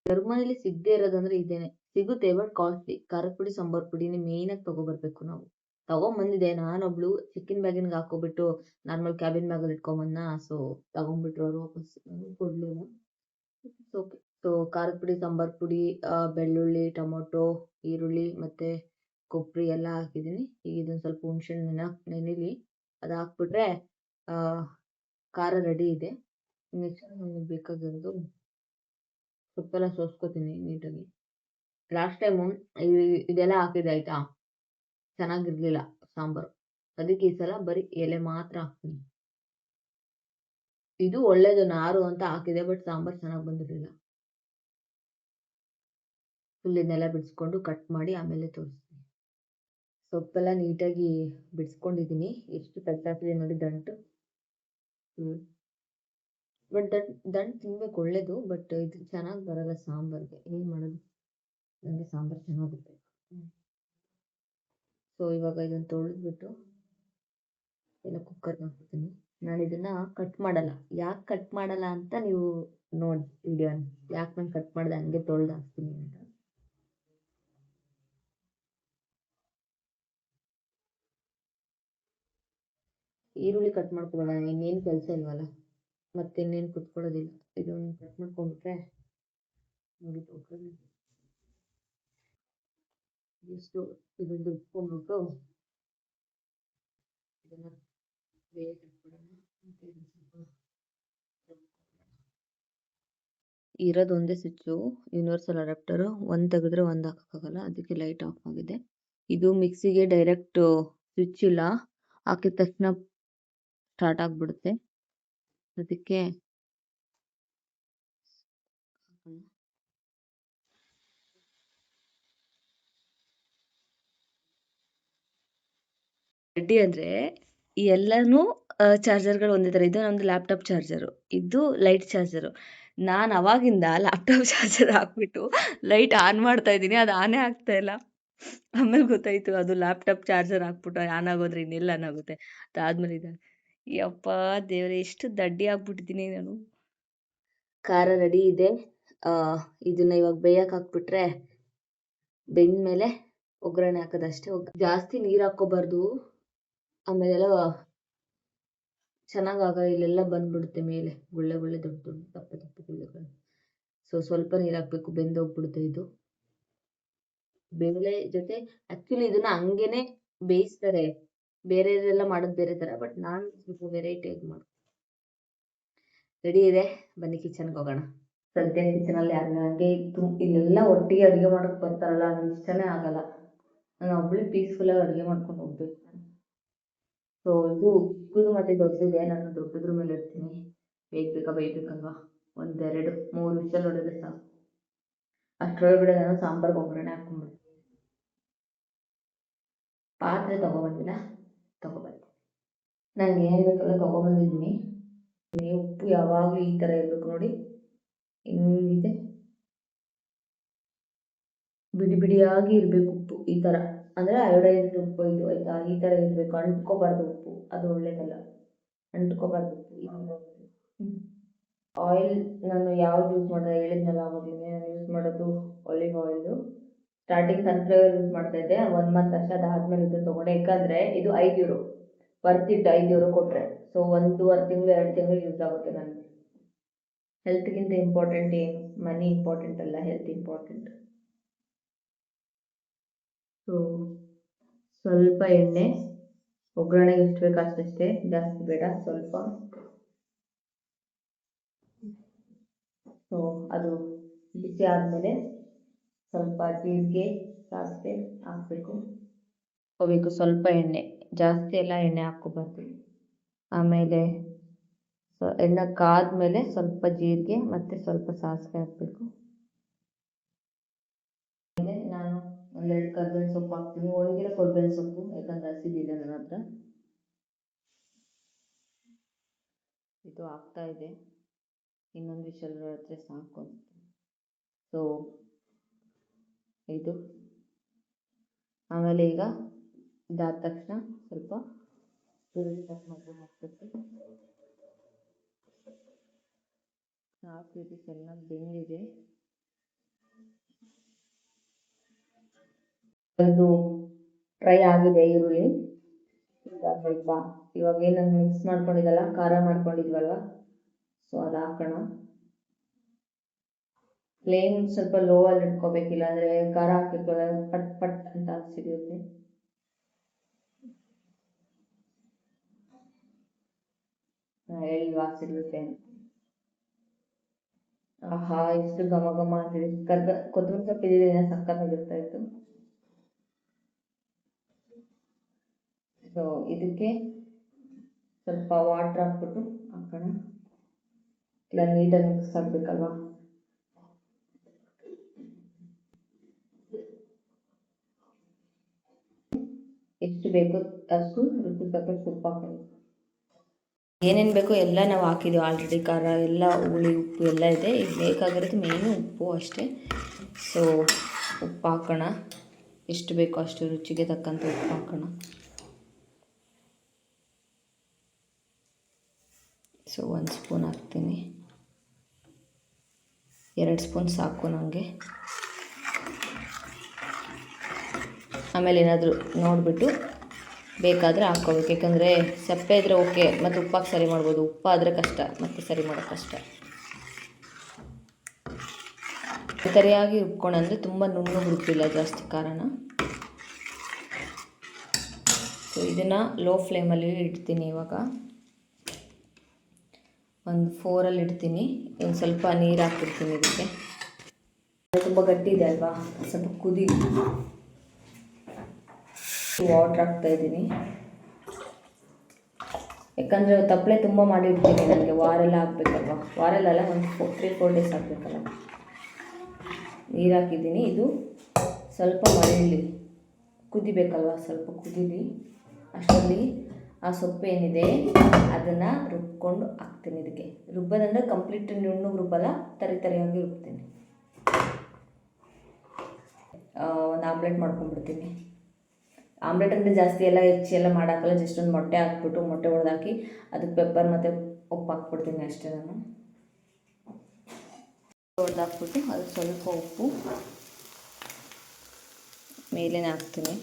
ಜರ್ಮನಿಲಿ ಸಿಗದೇ ಇರೋದಂದ್ರೆ ಇದೇನೆ, ಸಿಗುತ್ತೆ ಬಟ್ ಕಾಸ್ಟ್ಲಿ. ಖಾರದ ಪುಡಿ ಸಾಂಬಾರು ಪುಡಿನೇ ಮೇಯ್ನಾಗಿ ತೊಗೊಬರ್ಬೇಕು ನಾವು. ತೊಗೊಂಬಂದಿದ್ದೆ ನಾನೊಬ್ಳು, ಚಿಕ್ಕಿನ ಬ್ಯಾಗಿನ್ಗೆ ಹಾಕೋಬಿಟ್ಟು ನಾರ್ಮಲ್ ಕ್ಯಾಬಿನ್ ಬ್ಯಾಗಲ್ಲಿ ಇಟ್ಕೊಂಬಂದ. ಸೊ ತೊಗೊಂಡ್ಬಿಟ್ರು ಅವರು ವಾಪಸ್, ಕೊಡಲಿಲ್ಲ. ಓಕೆ. ಸೊ ಖಾರದ ಪುಡಿ ಸಾಂಬಾರು ಪುಡಿ, ಬೆಳ್ಳುಳ್ಳಿ, ಟೊಮೊಟೊ, ಈರುಳ್ಳಿ ಮತ್ತು ಕೊಬ್ಬರಿ ಎಲ್ಲ ಹಾಕಿದ್ದೀನಿ. ಈಗ ಇದೊಂದು ಸ್ವಲ್ಪ ಹುಣಸೆಹಣ್ಣು ನೆನೆಲಿ, ಅದು ಹಾಕ್ಬಿಟ್ರೆ ಖಾರ ರೆಡಿ ಇದೆ. ನೆಕ್ಸ್ಟ್ ನನಗೆ ಬೇಕಾಗಿರೋದು ಸೊಪ್ಪೆಲ್ಲ ಸೋಸ್ಕೋತೀನಿ ನೀಟಾಗಿ. ಲಾಸ್ಟ್ ಟೈಮು ಇದೆಲ್ಲ ಹಾಕಿದೆ ಆಯಿತಾ, ಚೆನ್ನಾಗಿರಲಿಲ್ಲ ಸಾಂಬಾರು, ಅದಕ್ಕೆ ಈ ಸಲ ಬರೀ ಎಲೆ ಮಾತ್ರ ಹಾಕ್ತೀನಿ. ಇದು ಒಳ್ಳೇದು ನಾರು ಅಂತ ಹಾಕಿದೆ, ಬಟ್ ಸಾಂಬಾರು ಚೆನ್ನಾಗಿ ಬಂದಿರಲಿಲ್ಲ. ಫುಲ್ ಇದನ್ನೆಲ್ಲ ಬಿಡಿಸ್ಕೊಂಡು ಕಟ್ ಮಾಡಿ ಆಮೇಲೆ ತೋರಿಸ್ತೀನಿ. ಸೊಪ್ಪೆಲ್ಲ ನೀಟಾಗಿ ಬಿಡಿಸ್ಕೊಂಡಿದ್ದೀನಿ. ಎಷ್ಟು ಕಟ್ಟಾಗ್ತಿದೆ ನೋಡಿ ದಂಟು. ಬಟ್ ದಂಟು ತಿನ್ಬೇಕು, ಒಳ್ಳೇದು. ಬಟ್ ಇದು ಚೆನ್ನಾಗಿ ಬರಲ್ಲ ಸಾಂಬಾರ್ಗೆ. ಏನು ಮಾಡೋದು, ನನಗೆ ಸಾಂಬಾರು ಚೆನ್ನಾಗಿರ್ಬೇಕು. ಸೊ ಇವಾಗ ಇದನ್ನು ತೊಳೆದ್ಬಿಟ್ಟು ಎಲ್ಲ ಕುಕ್ಕರ್ಗೆ ಹಾಕ್ತೀನಿ. ನಾನು ಇದನ್ನ ಕಟ್ ಮಾಡಲ್ಲ. ಯಾಕೆ ಕಟ್ ಮಾಡಲ್ಲ ಅಂತ ನೀವು ನೋಡಿ ವಿಡಿಯೋನ. ಯಾಕೆ ನಾನು ಕಟ್ ಮಾಡಿದೆ ಹಂಗೆ ತೊಳೆದು ಹಾಕ್ತೀನಿ ಅಂತ. ಈರುಳ್ಳಿ ಕಟ್ ಮಾಡ್ಕೊಬೇಡ, ಇನ್ನೇನು ಕೆಲಸ ಇಲ್ವಲ್ಲ, ಮತ್ತೆ ಇನ್ನೇನು ಕುತ್ಕೊಳ್ಳೋದಿಲ್ಲ. ಇದನ್ನು ಕಟ್ ಮಾಡ್ಕೊಂಡ್ಬಿಟ್ರೆ ನೋಡಿ ಎಷ್ಟು ಇದನ್ನು ಇಟ್ಕೊಂಡ್ಬಿಟ್ಟು ಇದನ್ನ ಬೇಗ ಇಟ್ಬಿಡೋಣ. ಮತ್ತೆ ಇದನ್ನ ಸ್ವಲ್ಪ ಇರೋದು ಒಂದೇ ಸ್ವಿಚ್ಚು, ಯೂನಿವರ್ಸಲ್ ಅಡಾಪ್ಟರು. ಒಂದು ತೆಗೆದ್ರೆ ಒಂದು ಹಾಕೋಕ್ಕಾಗಲ್ಲ, ಅದಕ್ಕೆ ಲೈಟ್ ಆಫ್ ಆಗಿದೆ. ಇದು ಮಿಕ್ಸಿಗೆ ಡೈರೆಕ್ಟ್ ಸ್ವಿಚ್ ಇಲ್ಲ, ಹಾಕಿದ ತಕ್ಷಣ ಸ್ಟಾರ್ಟ್ ಆಗಿಬಿಡುತ್ತೆ. ಅದಕ್ಕೆ ರೆಡ್ಡಿ ಅಂದರೆ ಈ ಎಲ್ಲನೂ ಚಾರ್ಜರ್ಗಳು ಒಂದೇ ಥರ. ಇದು ನಮ್ಮದು ಲ್ಯಾಪ್ಟಾಪ್ ಚಾರ್ಜರು, ಇದು ಲೈಟ್ ಚಾರ್ಜರು. ನಾನು ಅವಾಗಿಂದ ಲ್ಯಾಪ್ಟಾಪ್ ಚಾರ್ಜರ್ ಹಾಕ್ಬಿಟ್ಟು ಲೈಟ್ ಆನ್ ಮಾಡ್ತಾ ಇದ್ದೀನಿ, ಅದು ಆನೇ ಆಗ್ತಾ ಇಲ್ಲ. ಆಮೇಲೆ ಗೊತ್ತಾಯಿತು ಅದು ಲ್ಯಾಪ್ಟಾಪ್ ಚಾರ್ಜರ್ ಹಾಕ್ಬಿಟ್ಟು ಆನ್ ಆಗೋದ್ರೆ ಇನ್ನೆಲ್ಲ ಆನ್ ಆಗುತ್ತೆ. ಅದಾದಮೇಲೆ ಇದೆ. ಯಪ್ಪ ದೇವರೇ, ಎಷ್ಟು ದಡ್ಡಿ ಆಗ್ಬಿಟ್ಟಿದ್ದೀನಿ ನಾನು. ಖಾರ ರೆಡಿ ಇದೆ. ಇದನ್ನ ಇವಾಗ ಬೇಯಕ್ಕೆ ಹಾಕ್ಬಿಟ್ರೆ ಬೆಂದ್ಮೇಲೆ ಒಗ್ಗರಣೆ ಹಾಕೋದಷ್ಟೇ. ಜಾಸ್ತಿ ನೀರು ಹಾಕ್ಕೋಬಾರ್ದು, ಆಮೇಲೆಲ್ಲ ಚೆನ್ನಾಗಾಗ ಇಲ್ಲೆಲ್ಲ ಬಂದ್ಬಿಡುತ್ತೆ ಮೇಲೆ ಗುಳ್ಳೆ ದೊಡ್ಡ ದೊಡ್ಡ ದಪ್ಪ ದಪ್ಪ ಗುಳ್ಳೆಗಳು. ಸೊ ಸ್ವಲ್ಪ ನೀರು ಹಾಕ್ಬೇಕು, ಬೆಂದೋಗ್ಬಿಡುತ್ತೆ ಇದು. ಬೇಳೆ ಜೊತೆ ಆ್ಯಕ್ಚುಲಿ ಇದನ್ನ ಹಂಗೇನೆ ಬೇಯಿಸ್ತಾರೆ, ಬೇರೆಯವರೆಲ್ಲ ಮಾಡೋದು ಬೇರೆ ಥರ. ಬಟ್ ನಾನು ಸ್ವಲ್ಪ ವೆರೈಟಿಯಾಗಿ ಮಾಡ್ತೀನಿ. ರೆಡಿ ಇದೆ, ಬನ್ನಿ ಕಿಚನ್ಗೆ ಹೋಗೋಣ. ಸದ್ಯ ಕಿಚನಲ್ಲಿ ಯಾರು ನನಗೆ ಇಲ್ಲೆಲ್ಲ ಒಟ್ಟಿಗೆ ಅಡುಗೆ ಮಾಡೋಕ್ಕೆ ಬರ್ತಾರಲ್ಲ, ನನಗೆ ಇಷ್ಟನೇ ಆಗಲ್ಲ. ನಾನು ಒಬ್ಬಳು ಪೀಸ್ಫುಲ್ಲಾಗಿ ಅಡುಗೆ ಮಾಡ್ಕೊಂಡು ಹೋಗ್ಬೇಕು. ಸೊ ಇದು ಚಿಕ್ಕದು ಮತ್ತು ದೊಡ್ಡದಿದೆ. ನಾನು ದೊಡ್ಡದ್ರ ಮೇಲೆ ಇರ್ತೀನಿ. ಬೇಯ್ಬೇಕಲ್ವಾ, 1, 2, 3 ವಿಷಲ್ ಹೊಡೆದ್ರೆ ಸಾಕು. ಅಷ್ಟರೊಳಗಡೆ ನಾನು ಸಾಂಬಾರ್ಗೆ ಒಗ್ಗರಣೆ ಹಾಕ್ಕೊಂಡ್ಬಿಡ್ತೀನಿ. ಪಾತ್ರೆ ತೊಗೊಬಂದಿಲ್ಲ, ತೊಗೊಬರ್ತೀನಿ. ನನಗೆ ಏನು ಬೇಕಲ್ಲ ತೊಗೊಬಂದಿದ್ದೀನಿ. ಉಪ್ಪು ಯಾವಾಗಲೂ ಈ ಥರ ಇರಬೇಕು ನೋಡಿ, ಹಿಂಗಿದೆ ಬಿಡಿ ಬಿಡಿಯಾಗಿ ಇರಬೇಕು ಉಪ್ಪು. ಈ ಥರ ಅಂದರೆ ಅಯೋಡೈಸ್ಡ್ ಉಪ್ಪು ಇದು, ಆಯಿತಾ? ಈ ಥರ ಇರಬೇಕು, ಅಂಟ್ಕೋಬಾರ್ದು ಉಪ್ಪು, ಅದು ಒಳ್ಳೇದಲ್ಲ. ಅಂಟ್ಕೋಬಾರ್ದು ಉಪ್ಪು. ಆಯಿಲ್ ನಾನು ಯಾವ್ದು ಯೂಸ್ ಮಾಡಿದೆ ಹೇಳಿದ್ನಲ್ಲ ಆವಾಗಲೇ, ನಾನು ಯೂಸ್ ಮಾಡೋದು olive oil. Starting sunflower use ಮಾಡ್ತಾಯಿದ್ದೆ 1 ಮಂತ್ ಅಷ್ಟೇ. ಅದಾದಮೇಲೆ ಇದು ತೊಗೊಂಡೆ, ಯಾಕಂದರೆ ಇದು €5 ಬರ್ತಿದ್ದು. €5 ಕೊಟ್ಟರೆ. ಸೊ 1.5 ತಿಂಗಳು 2 ತಿಂಗಳು ಯೂಸ್ ಆಗುತ್ತೆ ನನಗೆ. ಹೆಲ್ತ್ಗಿಂತ ಇಂಪಾರ್ಟೆಂಟ್ ಏನು ಮನಿ ಇಂಪಾರ್ಟೆಂಟ್ ಅಲ್ಲ, ಹೆಲ್ತ್ ಇಂಪಾರ್ಟೆಂಟ್. ಸೊ ಸ್ವಲ್ಪ ಎಣ್ಣೆ, ಒಗ್ಗರಣೆಗೆ ಎಷ್ಟು ಬೇಕು ಅಷ್ಟಷ್ಟೇ, ಜಾಸ್ತಿ ಬೇಡ, ಸ್ವಲ್ಪ. ಸೊ ಅದು ಬಿಸಿ ಆದಮೇಲೆ ಸ್ವಲ್ಪ ಜೀರಿಗೆ, ಸಾಸಿವೆ ಹಾಕಬೇಕು. ಸ್ವಲ್ಪ ಎಣ್ಣೆ, ಜಾಸ್ತಿ ಎಲ್ಲ ಎಣ್ಣೆ ಹಾಕ್ಕೋಬಾರ್ದು. ಆಮೇಲೆ ಎಣ್ಣೆ ಕಾದ್ಮೇಲೆ ಸ್ವಲ್ಪ ಜೀರಿಗೆ ಮತ್ತು ಸ್ವಲ್ಪ ಸಾಸಿವೆ ಹಾಕಬೇಕು. ಆಮೇಲೆ ನಾನು 1-2 ಕರ್ಬೇವಿನ ಸೊಪ್ಪು ಹಾಕ್ತೀನಿ, ಒಣಗಿರೋ ಕರ್ಬೇವಿನ ಸೊಪ್ಪು, ಯಾಕಂದರೆ ಹಸಿದಿದೆ ನನ್ನ ಹತ್ರ. ಇದು ಆಗ್ತಾ ಇದೆ, ಇನ್ನೊಂದು ವಿಷಲ್ ಹೊಡೆದ್ರೆ ಸಾಕು ಅನಿಸುತ್ತೆ. ಸೊ ಇದು ಆಮೇಲೆ ಈಗ ಇದಾದ ತಕ್ಷಣ ಸ್ವಲ್ಪ ಈರುಳ್ಳಿ ಕಟ್ ಮಾಡ್ಕೊಂಡು ಹಾಕ್ಬೇಕು. ಸಾಕು, ಇದು ಚೆನ್ನಾಗಿ ಬೆಂದಿದೆ. ಇದು ಫ್ರೈ ಆಗಿದೆ ಈರುಳ್ಳಿ. ಈಗ ಸ್ವಲ್ಪ ಇವಾಗ ಏನನ್ನು ಮಿಕ್ಸ್ ಮಾಡ್ಕೊಂಡಿದ್ದಲ್ಲ, ಖಾರ ಮಾಡ್ಕೊಂಡಿದ್ವಲ್ವ, ಸೊ ಅದು ಹಾಕೋಣ. ಫ್ಲೇಮ್ ಸ್ವಲ್ಪ ಲೋ ಅಲ್ಲಿ ಇಟ್ಕೋಬೇಕಿಲ್ಲ ಅಂದರೆ ಖಾರ ಹಾಕಿರ್ತೀವಲ್ಲ, ಪಟ್ ಪಟ್ ಅಂತ ಸಿಡಿಯುತ್ತೆ. ಹೇಳಿಲ್ವಾ ಸಿಗುತ್ತೆ ಅಂತ. ಆಹಾ, ಎಷ್ಟು ಘಮ ಘಮ ಅಂತಿದೆ. ಕೊತ್ತಂಬರಿ ಸೊಪ್ಪು ಇದ್ದಿದ್ರೆ ಸಕ್ಕತ್ತಾಗಿರ್ತಾ ಇತ್ತು. ಸೊ ಇದಕ್ಕೆ ಸ್ವಲ್ಪ ವಾಟ್ರ್ ಹಾಕ್ಬಿಟ್ಟು ಹಾಕೋಣ. ಇಲ್ಲ ನೀಟಾಗಿ ಮಿಕ್ಸ್ ಆಗಬೇಕಲ್ವ. ಬೇಕೋ ಅಷ್ಟು ರುಚಿಗೆ ತಕ್ಕಷ್ಟು ಉಪ್ಪು ಹಾಕೋದು. ಏನೇನು ಬೇಕೋ ಎಲ್ಲ ನಾವು ಹಾಕಿದ್ದೀವಿ ಆಲ್ರೆಡಿ. ಖಾರ ಎಲ್ಲ, ಹುಳಿ, ಉಪ್ಪು ಎಲ್ಲ ಇದೆ. ಈಗ ಬೇಕಾಗಿರೋದು ಮೇನು ಉಪ್ಪು ಅಷ್ಟೇ. ಸೊ ಉಪ್ಪು ಹಾಕೋಣ, ಎಷ್ಟು ಬೇಕೋ ಅಷ್ಟು ರುಚಿಗೆ ತಕ್ಕಂಥ ಉಪ್ಪು ಹಾಕೋಣ. ಸೊ 1 ಸ್ಪೂನ್ ಹಾಕ್ತೀನಿ, 2 ಸ್ಪೂನ್ ಸಾಕು ನನಗೆ. ಆಮೇಲೆ ಏನಾದರೂ ನೋಡಿಬಿಟ್ಟು ಬೇಕಾದರೆ ಹಾಕ್ಕೋಬೇಕು, ಯಾಕಂದರೆ ಸಪ್ಪೆ ಇದ್ದರೆ ಓಕೆ, ಮತ್ತು ಉಪ್ಪಾಗಿ ಸರಿ ಮಾಡ್ಬೋದು. ಉಪ್ಪಾದರೆ ಕಷ್ಟ, ಮತ್ತು ಸರಿ ಮಾಡೋಕ್ಕೆ ಕಷ್ಟ. ಸರಿಯಾಗಿ ರುಬ್ಕೊಂಡ್ರೆ ತುಂಬ ನುಣ್ಣಗೆ ರುಬ್ಬಿಲ್ಲ ಜಾಸ್ತಿ ಖಾರನ. ಸೊ ಇದನ್ನು ಲೋ ಫ್ಲೇಮಲ್ಲಿ ಇಡ್ತೀನಿ. ಇವಾಗ ಒಂದು 4ಅಲ್ಲಿ ಇಡ್ತೀನಿ. ಇನ್ನು ಸ್ವಲ್ಪ ನೀರು ಹಾಕ್ಬಿಡ್ತೀನಿ ಇದಕ್ಕೆ. ತುಂಬ ಗಟ್ಟಿ ಇದೆ ಅಲ್ವಾ, ಸ್ವಲ್ಪ ಕುದಿ. ವಾಟ್ರ್ ಹಾಕ್ತಾಯಿದ್ದೀನಿ, ಯಾಕಂದರೆ ತಪ್ಪಲೆ ತುಂಬ ಮಾಡಿರ್ತೀನಿ. ನನಗೆ ವಾರೆಲ್ಲ ಹಾಕ್ಬೇಕಲ್ವ, ವಾರೆಲ್ಲ ಒಂದು 3-4 ಡೇಸ್ ಹಾಕಬೇಕಲ್ಲ. ನೀರು ಹಾಕಿದ್ದೀನಿ. ಇದು ಸ್ವಲ್ಪ ಮರೀಲಿ, ಕುದಿಬೇಕಲ್ವ, ಸ್ವಲ್ಪ ಕುದೀಲಿ. ಅಷ್ಟರಲ್ಲಿ ಆ ಸೊಪ್ಪು ಏನಿದೆ ಅದನ್ನು ರುಬ್ಕೊಂಡು ಹಾಕ್ತೀನಿ ಇದಕ್ಕೆ. ರುಬ್ಬೋದಂದರೆ ಕಂಪ್ಲೀಟ್ ನುಣ್ಣಗೆ ರುಬ್ಬಲ್ಲ, ತರಿಯಾಗಿ ರುಬ್ತೀನಿ. ಒಂದು ಆಮ್ಲೆಟ್ ಮಾಡ್ಕೊಂಡ್ಬಿಡ್ತೀನಿ. ಆಮ್ಲೆಟ್ ಅಂದರೆ ಜಾಸ್ತಿ ಎಲ್ಲ ಹೆಚ್ಚಿ ಎಲ್ಲ ಮಾಡೋಕ್ಕಲ್ಲ, ಜಸ್ಟ್ ಒಂದು ಮೊಟ್ಟೆ ಹಾಕ್ಬಿಟ್ಟು, ಮೊಟ್ಟೆ ಹೊಡೆದಾಕಿ ಅದಕ್ಕೆ ಪೆಪ್ಪರ್ ಮತ್ತು ಉಪ್ಪು ಹಾಕ್ಬಿಡ್ತೀನಿ ಅಷ್ಟೇ. ನಾನು ಹೊಡೆದಾಕ್ಬಿಟ್ಟು ಅದಕ್ಕೆ ಸ್ವಲ್ಪ ಉಪ್ಪು ಮೇಲೇ ಹಾಕ್ತೀನಿ.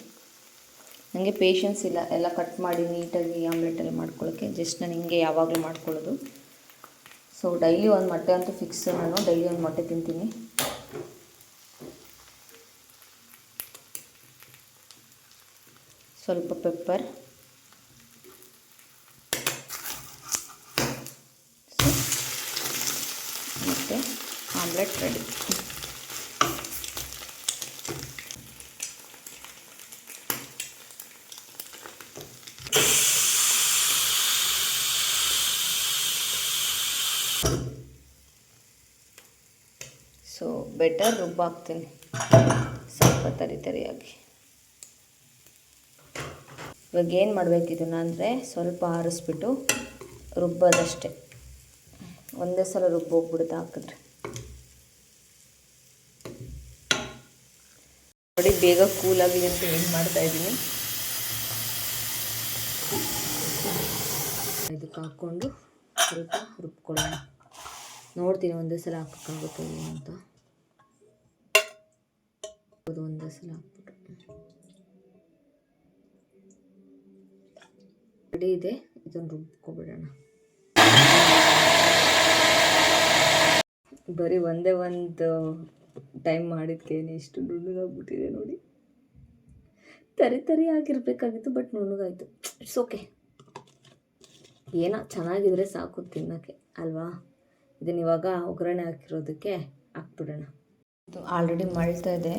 ನನಗೆ ಪೇಷನ್ಸ್ ಇಲ್ಲ ಎಲ್ಲ ಕಟ್ ಮಾಡಿ ನೀಟಾಗಿ ಆಮ್ಲೆಟೆಲ್ಲ ಮಾಡ್ಕೊಳ್ಳೋಕ್ಕೆ. ಜಸ್ಟ್ ನಾನು ಹಿಂಗೆ ಯಾವಾಗಲೂ ಮಾಡ್ಕೊಳ್ಳೋದು. ಸೊ ಡೈಲಿ ಒಂದು ಮೊಟ್ಟೆ ಅಂತೂ ಫಿಕ್ಸ್, ನಾನು ಡೈಲಿ ಒಂದು ಮೊಟ್ಟೆ ತಿಂತೀನಿ. ಸ್ವಲ್ಪ ಪೆಪ್ಪರ್, ಮತ್ತು ಆಮ್ಲೆಟ್ ರೆಡಿ. ಸೊ ಬೆಟರ್ ರುಬ್ಬಾಕ್ತೀನಿ ಸ್ವಲ್ಪ ತರಿಯಾಗಿ. ಇವಾಗ ಏನು ಮಾಡಬೇಕು ಇದನ್ನು ಅಂದರೆ ಸ್ವಲ್ಪ ಆರಿಸ್ಬಿಟ್ಟು ರುಬ್ಬೋದಷ್ಟೇ. ಒಂದೇ ಸಲ ರುಬ್ಬೋಗ್ಬಿಡುತ್ತೆ ಹಾಕಿದ್ರೆ. ನೋಡಿ ಬೇಗ ಕೂಲಾಗಲಿ ಅಂತ ಏನು ಮಾಡ್ತಾಯಿದ್ದೀನಿ. ಇದಕ್ಕೆ ಹಾಕ್ಕೊಂಡು ಸ್ವಲ್ಪ ರುಬ್ಕೊಳ್ಳೋಣ. ನೋಡ್ತೀನಿ ಒಂದೇ ಸಲ ಹಾಕೋಕ್ಕಾಗುತ್ತೆ ಅಂತ. ಅದು ಒಂದೇ ಸಲ ಹಾಕ್ಬಿಟ್ಟು ರೆಡಿ ಇದೆ. ಇದನ್ನು ರುಬ್ಕೊಬಿಡೋಣ. ಬರೀ ಒಂದೇ ಒಂದು ಟೈಮ್ ಮಾಡಿದ್ಕೇನೆ ಇಷ್ಟು ನುಣ್ಣಗಾಗ್ಬಿಟ್ಟಿದೆ ನೋಡಿ. ತರಿ ಆಗಿರಬೇಕಾಗಿತ್ತು, ಬಟ್ ನುಣ್ಣಗಾಯಿತು. ಇಟ್ಸ್ ಓಕೆ, ಏನೋ ಚೆನ್ನಾಗಿದ್ರೆ ಸಾಕು ತಿನ್ನೋಕ್ಕೆ ಅಲ್ವಾ. ಇದನ್ನ ಇವಾಗ ಒಗ್ಗರಣೆ ಹಾಕಿರೋದಕ್ಕೆ ಹಾಕ್ಬಿಡೋಣ. ಇದು ಆಲ್ರೆಡಿ ಮಳ್ತಾ ಇದೆ.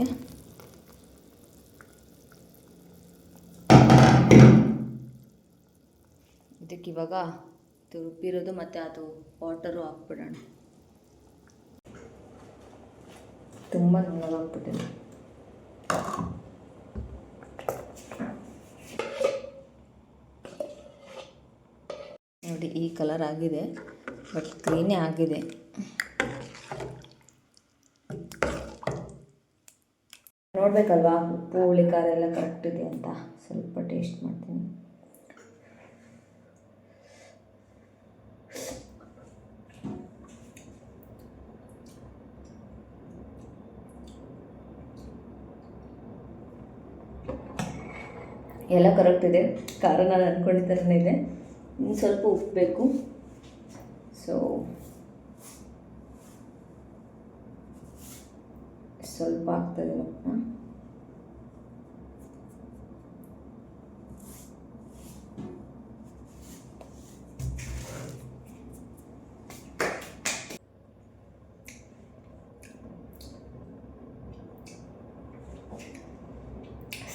ಇದಕ್ಕೆ ಇವಾಗ ಇದು ರುಬ್ಬಿರೋದು ಮತ್ತು ಅದು ವಾಟರು ಹಾಕ್ಬಿಡೋಣ. ತುಂಬ ನುಣ್ಣಗಾಗ್ಬಿಟ್ಟಿದೆ ನೋಡಿ. ಈ ಕಲರ್ ಆಗಿದೆ, ಬಟ್ ಕ್ಲೀನೇ ಆಗಿದೆ. ನೋಡಬೇಕಲ್ವಾ ಉಪ್ಪು ಹುಳಿ ಖಾರ ಎಲ್ಲ ಕರೆಕ್ಟ್ ಇದೆ ಅಂತ. ಸ್ವಲ್ಪ ಟೇಸ್ಟ್ ಮಾಡ್ತೀನಿ. ಎಲ್ಲ ಕರೆಕ್ಟ್ ಇದೆ. ಖಾರ ನಾನು ಅಂದ್ಕೊಂಡಿದ್ದ ಥರನೇ ಇದೆ. ಇನ್ನು ಸ್ವಲ್ಪ ಉಪ್ಪು ಬೇಕು. ಸೊ ಸ್ವಲ್ಪ ಆಗ್ತದೆ ಉಪ್ಪು.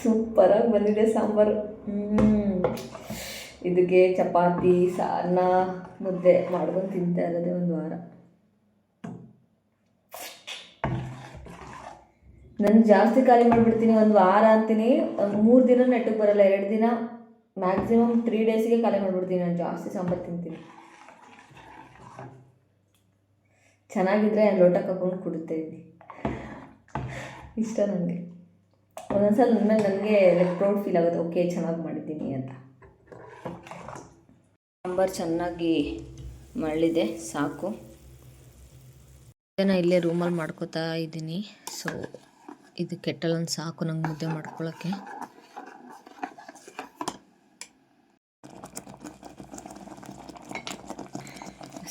ಸೂಪರಾಗಿ ಬಂದಿದೆ ಸಾಂಬಾರು. ಇದಕ್ಕೆ ಚಪಾತಿ, ಅನ್ನ, ಮುದ್ದೆ ಮಾಡ್ಕೊಂಡು ತಿಂತಾ ಇರೋದೇ ಒಂದು ವಾರ. ನಾನು ಜಾಸ್ತಿ ಖಾಲಿ ಮಾಡಿಬಿಡ್ತೀನಿ, ಒಂದು ವಾರ ಅಂತೀನಿ, 3 ದಿನ ನೆಟ್ಟಗೆ ಬರಲ್ಲ, 2 ದಿನ ಮ್ಯಾಕ್ಸಿಮಮ್ 3 ಡೇಸಿಗೆ ಖಾಲಿ ಮಾಡಿಬಿಡ್ತೀನಿ. ನಾನು ಜಾಸ್ತಿ ಸಾಂಬಾರು ತಿಂತೀನಿ. ಚೆನ್ನಾಗಿದ್ದರೆ ಲೋಟಕ್ಕೆ ಹಾಕೊಂಡು ಕುಡಿತಾ ಇದ್ದೀನಿ, ಇಷ್ಟ ನನಗೆ. ಒಂದೊಂದ್ಸಲ ನನ್ನ ಮೇಲೆ ನನಗೆ ಪ್ರೌಡ್ ಫೀಲ್ ಆಗುತ್ತೆ, ಓಕೆ ಚೆನ್ನಾಗಿ ಮಾಡಿದ್ದೀನಿ ಅಂತ. ಸಾಂಬಾರು ಚೆನ್ನಾಗಿ ಮರಳಿದೆ, ಸಾಕು. ನಾನು ಇಲ್ಲೇ ರೂಮಲ್ಲಿ ಮಾಡ್ಕೋತಾ ಇದ್ದೀನಿ. ಸೊ ಇದು ಕೆಟ್ಟಲೊಂದು ಸಾಕು ನಂಗೆ ಮುದ್ದೆ ಮಾಡ್ಕೊಳ್ಳೋಕ್ಕೆ.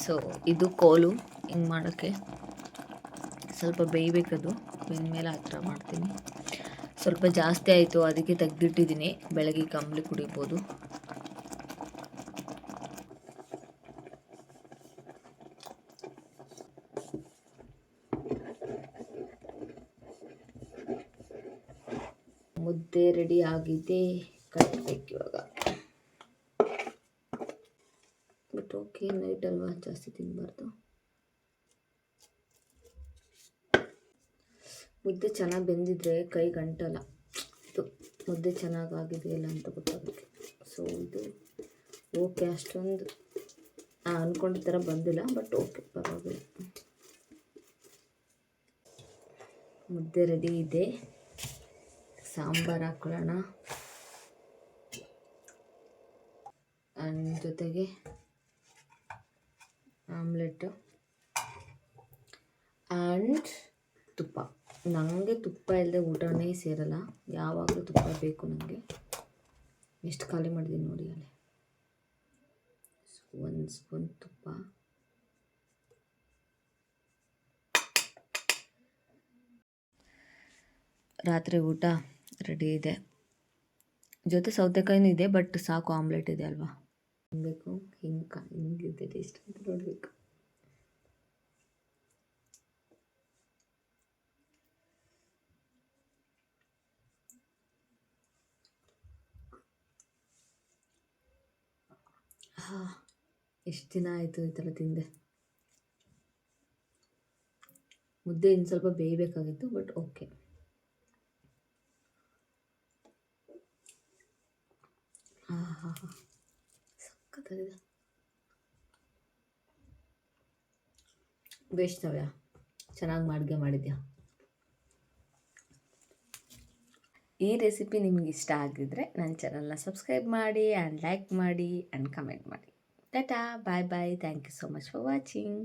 ಸೊ ಇದು ಕೋಲು ಹಿಂಗೆ ಮಾಡೋಕ್ಕೆ ಸ್ವಲ್ಪ ಬೇಯಬೇಕದು, ಬೆಂದಮೇಲೆ ಆ ಥರ ಮಾಡ್ತೀನಿ. ಸ್ವಲ್ಪ ಜಾಸ್ತಿ ಆಯಿತು, ಅದಕ್ಕೆ ತೆಗೆದಿಟ್ಟಿದ್ದೀನಿ, ಬೆಳಗ್ಗೆ ಕಂಬಳಿ ಕುಡಿಬೋದು. ಮುದ್ದೆ ರೆಡಿ ಆಗಿದೆ, ಕಟ್ಟಬೇಕು ಇವಾಗ. ಬಟ್ ಓಕೆ, ನೈಟ್ ಅಲ್ವಾ, ಜಾಸ್ತಿ ತಿನ್ನಬಾರ್ದು. ಮುದ್ದೆ ಚೆನ್ನಾಗಿ ಬೆಂದಿದ್ರೆ ಕೈ ಗಂಟಲ್ಲ. ಇದು ಮುದ್ದೆ ಚೆನ್ನಾಗಾಗಿದೆಯಲ್ಲ ಅಂತ ಗೊತ್ತಾಗುತ್ತೆ. ಸೊ ಇದು ಓಕೆ, ಅಷ್ಟೊಂದು ಅಂದ್ಕೊಂಡಿದ್ದ ಥರ ಬಂದಿಲ್ಲ, ಬಟ್ ಓಕೆ, ಪರವಾಗಿಲ್ಲ. ಮುದ್ದೆ ರೆಡಿ ಇದೆ, ಸಾಂಬಾರು ಹಾಕೊಳ್ಳೋಣ. ಆ್ಯಂಡ್ ಜೊತೆಗೆ ಆಮ್ಲೆಟ್ ಆ್ಯಂಡ್ ತುಪ್ಪ. ನನಗೆ ತುಪ್ಪ ಇಲ್ಲದೆ ಊಟನೇ ಸೇರಲ್ಲ, ಯಾವಾಗಲೂ ತುಪ್ಪ ಬೇಕು ನನಗೆ. ಎಷ್ಟು ಖಾಲಿ ಮಾಡಿದ್ದೀನಿ ನೋಡಿ ಅಲ್ಲಿ. 1 ಸ್ಪೂನ್ ತುಪ್ಪ. ರಾತ್ರಿ ಊಟ ರೆಡಿ ಇದೆ, ಜೊತೆ ಸೌತೆಕಾಯಿನೂ ಇದೆ, ಬಟ್ ಸಾಕು, ಆಮ್ಲೆಟ್ ಇದೆ ಅಲ್ವಾ. ಬೇಕು ಹಿಂಗಿದೆ ಟೇಸ್ಟ್ ಅಂತ ನೋಡಬೇಕು. ಎಷ್ಟು ದಿನ ಆಯಿತು ಈ ಥರ ತಿಂದೆ. ಮುದ್ದೆ ಇನ್ನು ಸ್ವಲ್ಪ ಬೇಯಬೇಕಾಗಿತ್ತು, ಬಟ್ ಓಕೆ. ಸಕ್ಕತ್ತಾಗಿದೆ. ಬೇಯಿಸ್ತವ್ಯಾ, ಚೆನ್ನಾಗಿ ಅಡುಗೆ ಮಾಡಿದ್ಯಾ. ಈ ರೆಸಿಪಿ ನಿಮ್ಗೆ ಇಷ್ಟ ಆಗಿದ್ರೆ ನನ್ನ ಚಾನಲ್ನ ಸಬ್ಸ್ಕ್ರೈಬ್ ಮಾಡಿ ಆ್ಯಂಡ್ ಲೈಕ್ ಮಾಡಿ ಆ್ಯಂಡ್ ಕಮೆಂಟ್ ಮಾಡಿ. Tata, bye bye, thank you so much for watching.